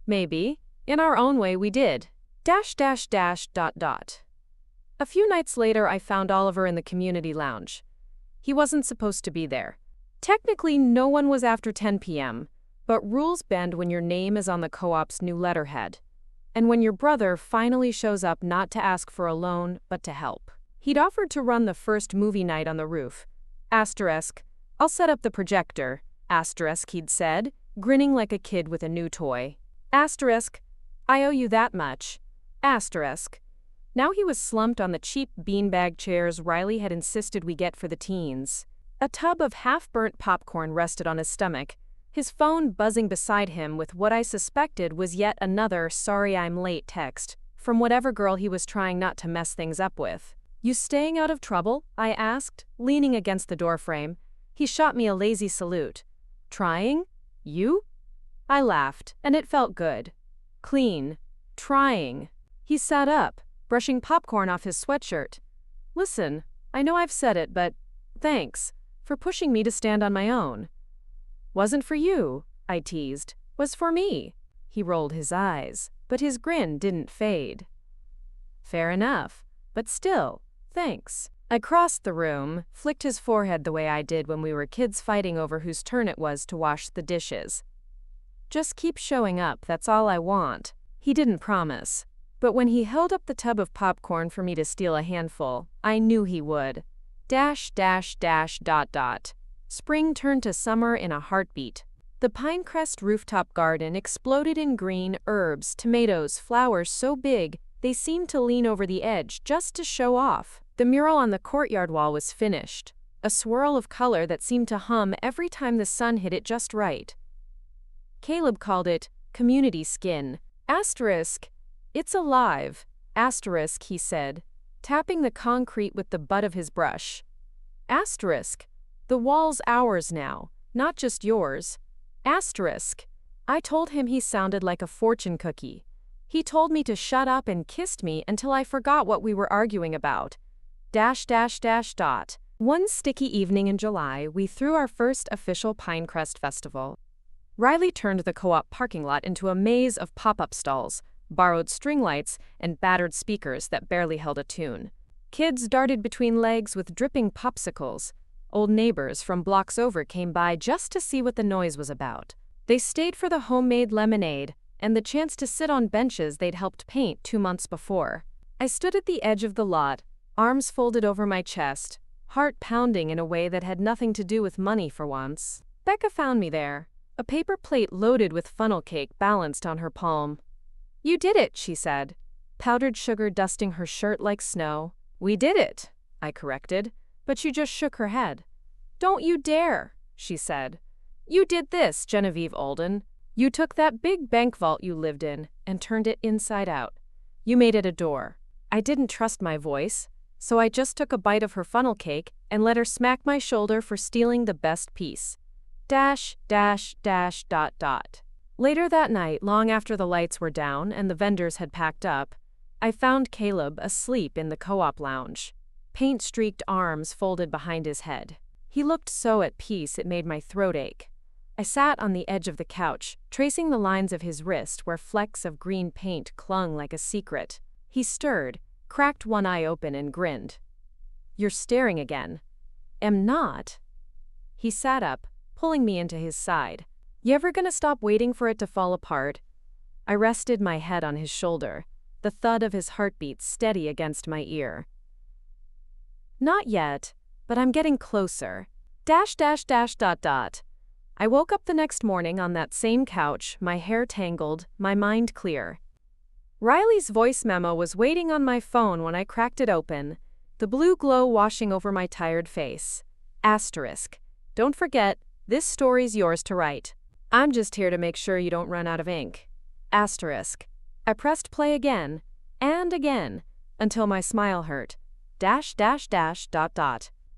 Maybe, in our own way we did. A few nights later I found Oliver in the community lounge. He wasn't supposed to be there. Technically no one was after 10 p.m., but rules bend when your name is on the co-op's new letterhead. And when your brother finally shows up not to ask for a loan, but to help. He'd offered to run the first movie night on the roof. Asterisk, "I'll set up the projector." Asterisk, he'd said, grinning like a kid with a new toy. Asterisk, "I owe you that much." Asterisk. Now he was slumped on the cheap beanbag chairs Riley had insisted we get for the teens. A tub of half-burnt popcorn rested on his stomach, his phone buzzing beside him with what I suspected was yet another "sorry I'm late" text from whatever girl he was trying not to mess things up with. "You staying out of trouble?" I asked, leaning against the doorframe. He shot me a lazy salute. "Trying? You?" I laughed, and it felt good. Clean. trying. He sat up, brushing popcorn off his sweatshirt. Listen, I know I've said it, but thanks for pushing me to stand on my own. Wasn't for you, I teased. Was for me. He rolled his eyes, but his grin didn't fade. Fair enough, but still, thanks. I crossed the room, flicked his forehead the way I did when we were kids fighting over whose turn it was to wash the dishes. Just keep showing up, that's all I want. He didn't promise, but when he held up the tub of popcorn for me to steal a handful, I knew he would. .. Spring turned to summer in a heartbeat. The Pinecrest rooftop garden exploded in green, herbs, tomatoes, flowers so big they seemed to lean over the edge just to show off. The mural on the courtyard wall was finished, a swirl of color that seemed to hum every time the sun hit it just right. Caleb called it community skin. Asterisk, it's alive. Asterisk, he said, tapping the concrete with the butt of his brush. Asterisk, the wall's ours now, not just yours. Asterisk. I told him he sounded like a fortune cookie. He told me to shut up and kissed me until I forgot what we were arguing about. .. One sticky evening in July, we threw our first official Pinecrest festival. Riley turned the co-op parking lot into a maze of pop-up stalls, borrowed string lights, and battered speakers that barely held a tune. Kids darted between legs with dripping popsicles. Old neighbors from blocks over came by just to see what the noise was about. They stayed for the homemade lemonade and the chance to sit on benches they'd helped paint 2 months before. I stood at the edge of the lot, arms folded over my chest, heart pounding in a way that had nothing to do with money for once. Becca found me there, a paper plate loaded with funnel cake balanced on her palm. You did it, she said, powdered sugar dusting her shirt like snow. We did it, I corrected, but she just shook her head. Don't you dare, she said. You did this, Genevieve Alden. You took that big bank vault you lived in and turned it inside out. You made it a door. I didn't trust my voice, so I just took a bite of her funnel cake and let her smack my shoulder for stealing the best piece. .. Later that night, long after the lights were down and the vendors had packed up, I found Caleb asleep in the co-op lounge, paint-streaked arms folded behind his head. He looked so at peace it made my throat ache. I sat on the edge of the couch, tracing the lines of his wrist where flecks of green paint clung like a secret. He stirred, cracked one eye open and grinned. You're staring again. Am not. He sat up, pulling me into his side. You ever gonna stop waiting for it to fall apart? I rested my head on his shoulder, the thud of his heartbeat steady against my ear. Not yet, but I'm getting closer. .. I woke up the next morning on that same couch, my hair tangled, my mind clear. Riley's voice memo was waiting on my phone when I cracked it open, the blue glow washing over my tired face. Asterisk. Don't forget, this story's yours to write. I'm just here to make sure you don't run out of ink. Asterisk. I pressed play again, and again, until my smile hurt. ..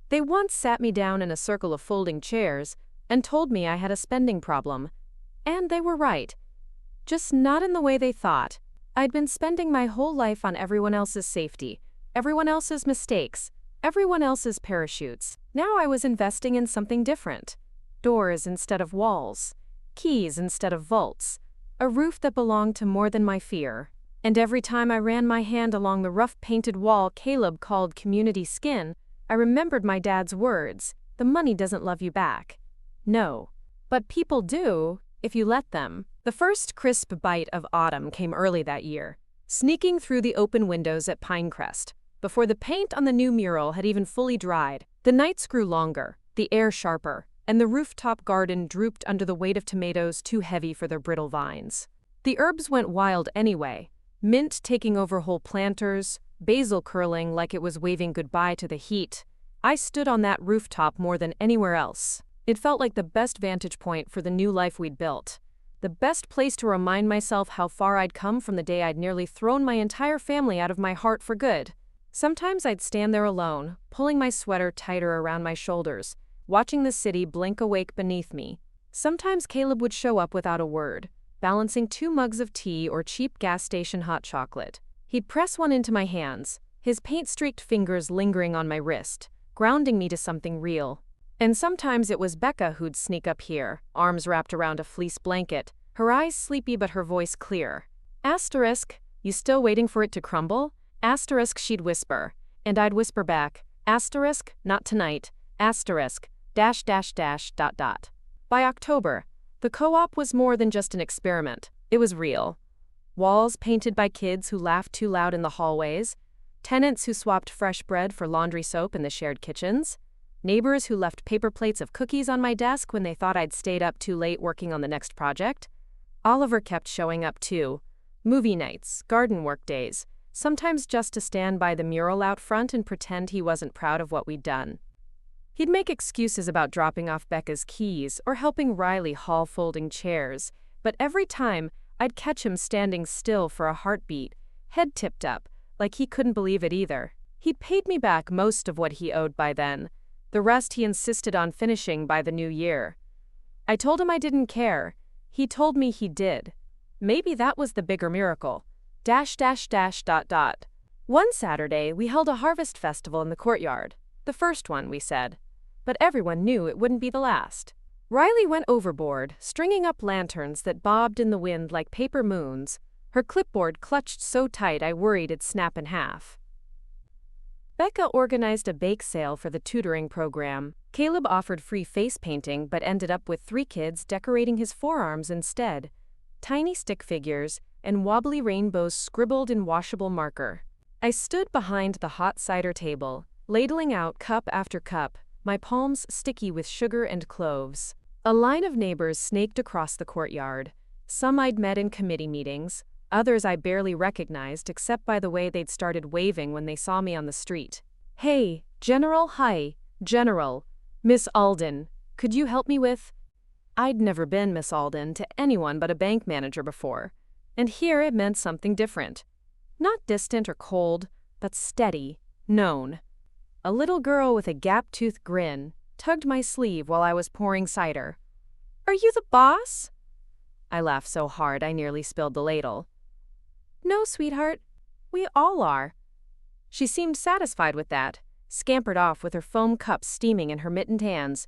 They once sat me down in a circle of folding chairs and told me I had a spending problem. And they were right. Just not in the way they thought. I'd been spending my whole life on everyone else's safety, everyone else's mistakes, everyone else's parachutes. Now I was investing in something different. Doors instead of walls, keys instead of vaults, a roof that belonged to more than my fear. And every time I ran my hand along the rough painted wall Caleb called community skin, I remembered my dad's words, the money doesn't love you back. No. But people do, if you let them. The first crisp bite of autumn came early that year, sneaking through the open windows at Pinecrest. Before the paint on the new mural had even fully dried, the nights grew longer, the air sharper, and the rooftop garden drooped under the weight of tomatoes too heavy for their brittle vines. The herbs went wild anyway, mint taking over whole planters, basil curling like it was waving goodbye to the heat. I stood on that rooftop more than anywhere else. It felt like the best vantage point for the new life we'd built. The best place to remind myself how far I'd come from the day I'd nearly thrown my entire family out of my heart for good. Sometimes I'd stand there alone, pulling my sweater tighter around my shoulders, watching the city blink awake beneath me. Sometimes Caleb would show up without a word, balancing 2 mugs of tea or cheap gas station hot chocolate. He'd press one into my hands, his paint-streaked fingers lingering on my wrist, grounding me to something real. And sometimes it was Becca who'd sneak up here, arms wrapped around a fleece blanket, her eyes sleepy but her voice clear. Asterisk, you still waiting for it to crumble? Asterisk, she'd whisper, and I'd whisper back, asterisk, not tonight, asterisk, .. By October, the co-op was more than just an experiment. It was real. Walls painted by kids who laughed too loud in the hallways, tenants who swapped fresh bread for laundry soap in the shared kitchens, neighbors who left paper plates of cookies on my desk when they thought I'd stayed up too late working on the next project. Oliver kept showing up too. Movie nights, garden work days, sometimes just to stand by the mural out front and pretend he wasn't proud of what we'd done. He'd make excuses about dropping off Becca's keys or helping Riley haul folding chairs, but every time I'd catch him standing still for a heartbeat, head tipped up, like he couldn't believe it either. He'd paid me back most of what he owed by then. The rest he insisted on finishing by the new year. I told him I didn't care. He told me he did. Maybe that was the bigger miracle. .. One Saturday, we held a harvest festival in the courtyard. The first one, we said. But everyone knew it wouldn't be the last. Riley went overboard, stringing up lanterns that bobbed in the wind like paper moons. Her clipboard clutched so tight I worried it'd snap in half. Becca organized a bake sale for the tutoring program. Caleb offered free face painting but ended up with 3 kids decorating his forearms instead. Tiny stick figures and wobbly rainbows scribbled in washable marker. I stood behind the hot cider table, ladling out cup after cup, my palms sticky with sugar and cloves. A line of neighbors snaked across the courtyard. Some I'd met in committee meetings, others I barely recognized except by the way they'd started waving when they saw me on the street. Hey, General, hi, General. Miss Alden, could you help me with? I'd never been Miss Alden to anyone but a bank manager before, and here it meant something different. Not distant or cold, but steady, known. A little girl with a gap-toothed grin tugged my sleeve while I was pouring cider. Are you the boss? I laughed so hard I nearly spilled the ladle. No, sweetheart. We all are. She seemed satisfied with that, scampered off with her foam cup steaming in her mittened hands. ..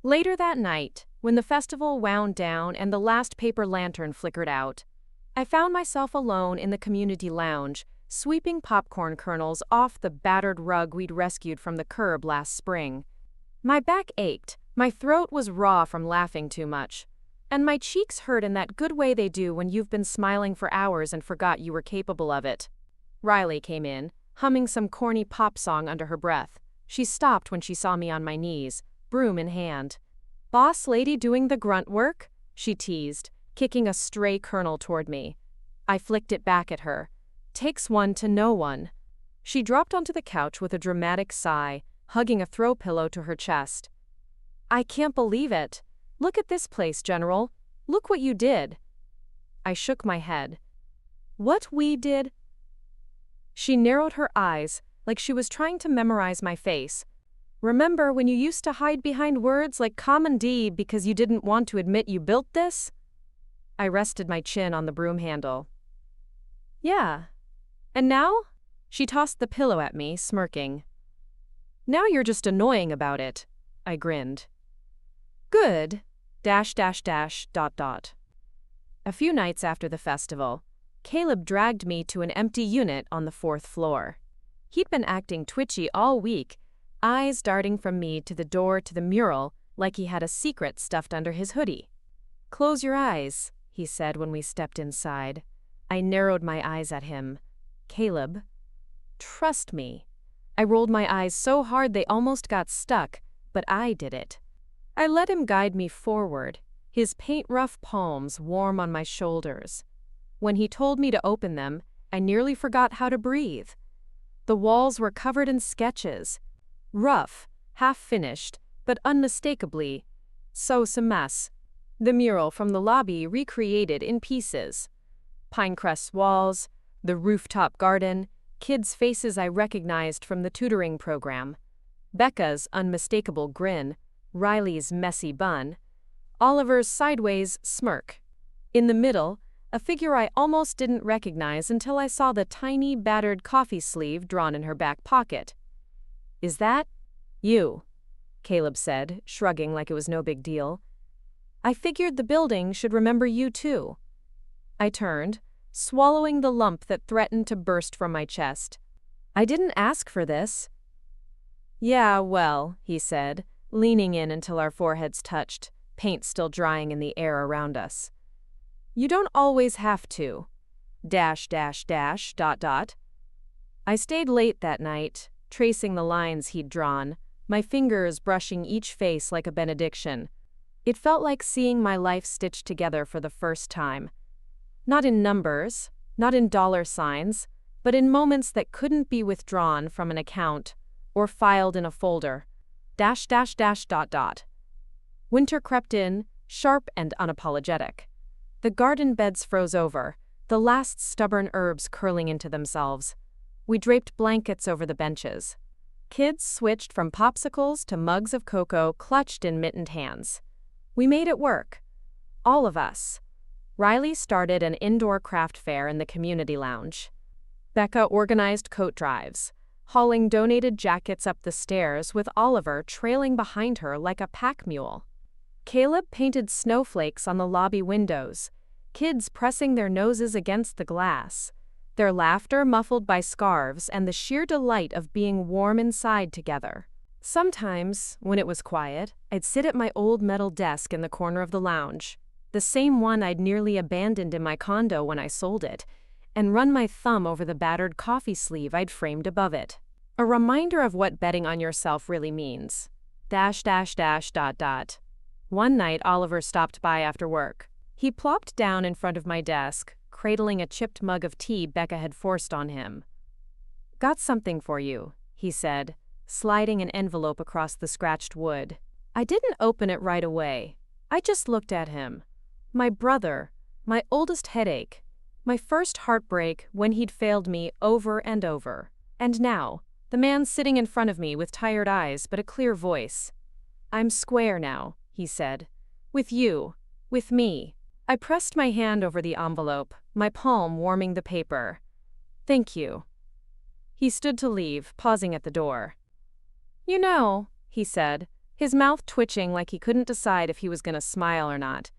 Later that night, when the festival wound down and the last paper lantern flickered out, I found myself alone in the community lounge, sweeping popcorn kernels off the battered rug we'd rescued from the curb last spring. My back ached, my throat was raw from laughing too much, and my cheeks hurt in that good way they do when you've been smiling for hours and forgot you were capable of it. Riley came in, humming some corny pop song under her breath. She stopped when she saw me on my knees, broom in hand. Boss lady doing the grunt work? She teased, kicking a stray kernel toward me. I flicked it back at her. Takes one to know one. She dropped onto the couch with a dramatic sigh, hugging a throw pillow to her chest. I can't believe it. Look at this place, General. Look what you did. I shook my head. What we did? She narrowed her eyes, like she was trying to memorize my face. Remember when you used to hide behind words like Common D because you didn't want to admit you built this? I rested my chin on the broom handle. Yeah. And now? She tossed the pillow at me, smirking. Now you're just annoying about it. I grinned. Good. ... A few nights after the festival, Caleb dragged me to an empty unit on the 4th floor. He'd been acting twitchy all week, eyes darting from me to the door to the mural like he had a secret stuffed under his hoodie. Close your eyes, he said when we stepped inside. I narrowed my eyes at him. Caleb, trust me. I rolled my eyes so hard they almost got stuck, but I did it. I let him guide me forward, his paint-rough palms warm on my shoulders. When he told me to open them, I nearly forgot how to breathe. The walls were covered in sketches. Rough, half-finished, but unmistakably, so mess. The mural from the lobby recreated in pieces. Pinecrest walls, the rooftop garden, kids' faces I recognized from the tutoring program. Becca's unmistakable grin, Riley's messy bun. Oliver's sideways smirk. In the middle, a figure I almost didn't recognize until I saw the tiny, battered coffee sleeve drawn in her back pocket. "Is that you?" Caleb said, shrugging like it was no big deal. "I figured the building should remember you too." I turned, swallowing the lump that threatened to burst from my chest. "I didn't ask for this." "Yeah, well," he said, leaning in until our foreheads touched, paint still drying in the air around us. "You don't always have to. .. I stayed late that night, tracing the lines he'd drawn, my fingers brushing each face like a benediction. It felt like seeing my life stitched together for the first time. Not in numbers, not in dollar signs, but in moments that couldn't be withdrawn from an account or filed in a folder. .. Winter crept in, sharp and unapologetic. The garden beds froze over, the last stubborn herbs curling into themselves. We draped blankets over the benches. Kids switched from popsicles to mugs of cocoa clutched in mittened hands. We made it work. All of us. Riley started an indoor craft fair in the community lounge. Becca organized coat drives, hauling donated jackets up the stairs with Oliver trailing behind her like a pack mule. Caleb painted snowflakes on the lobby windows, kids pressing their noses against the glass, their laughter muffled by scarves and the sheer delight of being warm inside together. Sometimes, when it was quiet, I'd sit at my old metal desk in the corner of the lounge, the same one I'd nearly abandoned in my condo when I sold it, and run my thumb over the battered coffee sleeve I'd framed above it. A reminder of what betting on yourself really means. .. One night, Oliver stopped by after work. He plopped down in front of my desk, cradling a chipped mug of tea Becca had forced on him. "Got something for you," he said, sliding an envelope across the scratched wood. I didn't open it right away. I just looked at him. My brother, my oldest headache, my first heartbreak when he'd failed me over and over. And now, the man sitting in front of me with tired eyes but a clear voice. "I'm square now," he said. "With you. With me." I pressed my hand over the envelope, my palm warming the paper. "Thank you." He stood to leave, pausing at the door. "You know," he said, his mouth twitching like he couldn't decide if he was going to smile or not.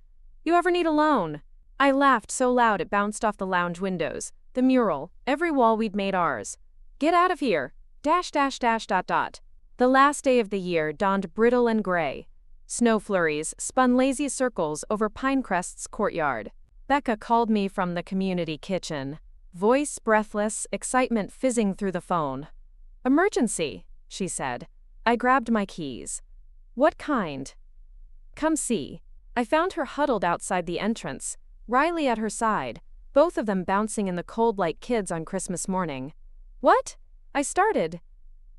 "You ever need a loan?" I laughed so loud it bounced off the lounge windows, the mural, every wall we'd made ours. "Get out of here. .. The last day of the year dawned brittle and gray. Snow flurries spun lazy circles over Pinecrest's courtyard. Becca called me from the community kitchen, voice breathless, excitement fizzing through the phone. "Emergency," she said. I grabbed my keys. "What kind?" "Come see." I found her huddled outside the entrance, Riley at her side, both of them bouncing in the cold like kids on Christmas morning. "What?" I started.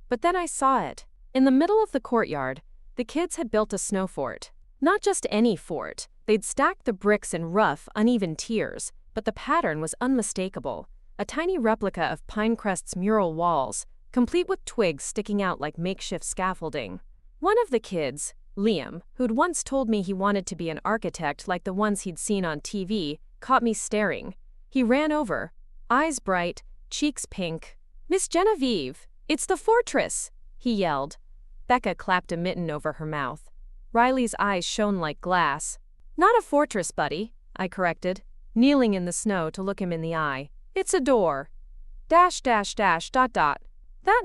But then I saw it. In the middle of the courtyard, the kids had built a snow fort. Not just any fort. They'd stacked the bricks in rough, uneven tiers, but the pattern was unmistakable. A tiny replica of Pinecrest's mural walls, complete with twigs sticking out like makeshift scaffolding. One of the kids, Liam, who'd once told me he wanted to be an architect like the ones he'd seen on TV, caught me staring. He ran over, eyes bright, cheeks pink. "Miss Genevieve, it's the fortress!" he yelled. Becca clapped a mitten over her mouth. Riley's eyes shone like glass. "Not a fortress, buddy," I corrected, kneeling in the snow to look him in the eye. "It's a door. .. That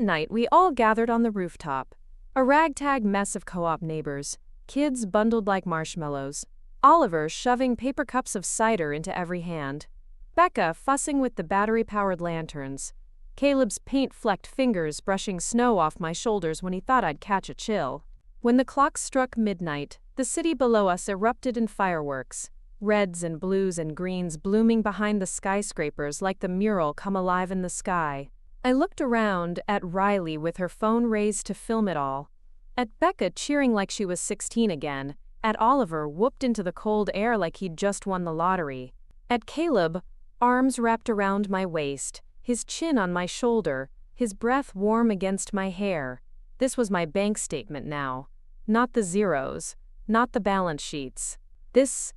night we all gathered on the rooftop. A ragtag mess of co-op neighbors, kids bundled like marshmallows, Oliver shoving paper cups of cider into every hand, Becca fussing with the battery-powered lanterns, Caleb's paint-flecked fingers brushing snow off my shoulders when he thought I'd catch a chill. When the clock struck midnight, the city below us erupted in fireworks, reds and blues and greens blooming behind the skyscrapers like the mural come alive in the sky. I looked around at Riley with her phone raised to film it all, at Becca cheering like she was 16 again, at Oliver whooped into the cold air like he'd just won the lottery, at Caleb, arms wrapped around my waist, his chin on my shoulder, his breath warm against my hair. This was my bank statement now. Not the zeros, not the balance sheets, This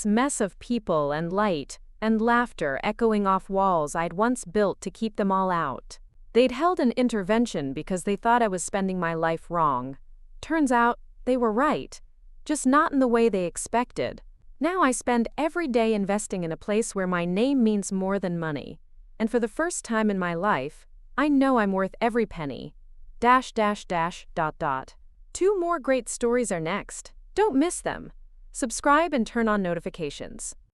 mess of people and light and laughter echoing off walls I'd once built to keep them all out. They'd held an intervention because they thought I was spending my life wrong. Turns out, they were right. Just not in the way they expected. Now I spend every day investing in a place where my name means more than money. And for the first time in my life, I know I'm worth every penny. .. 2 more great stories are next. Don't miss them. Subscribe and turn on notifications.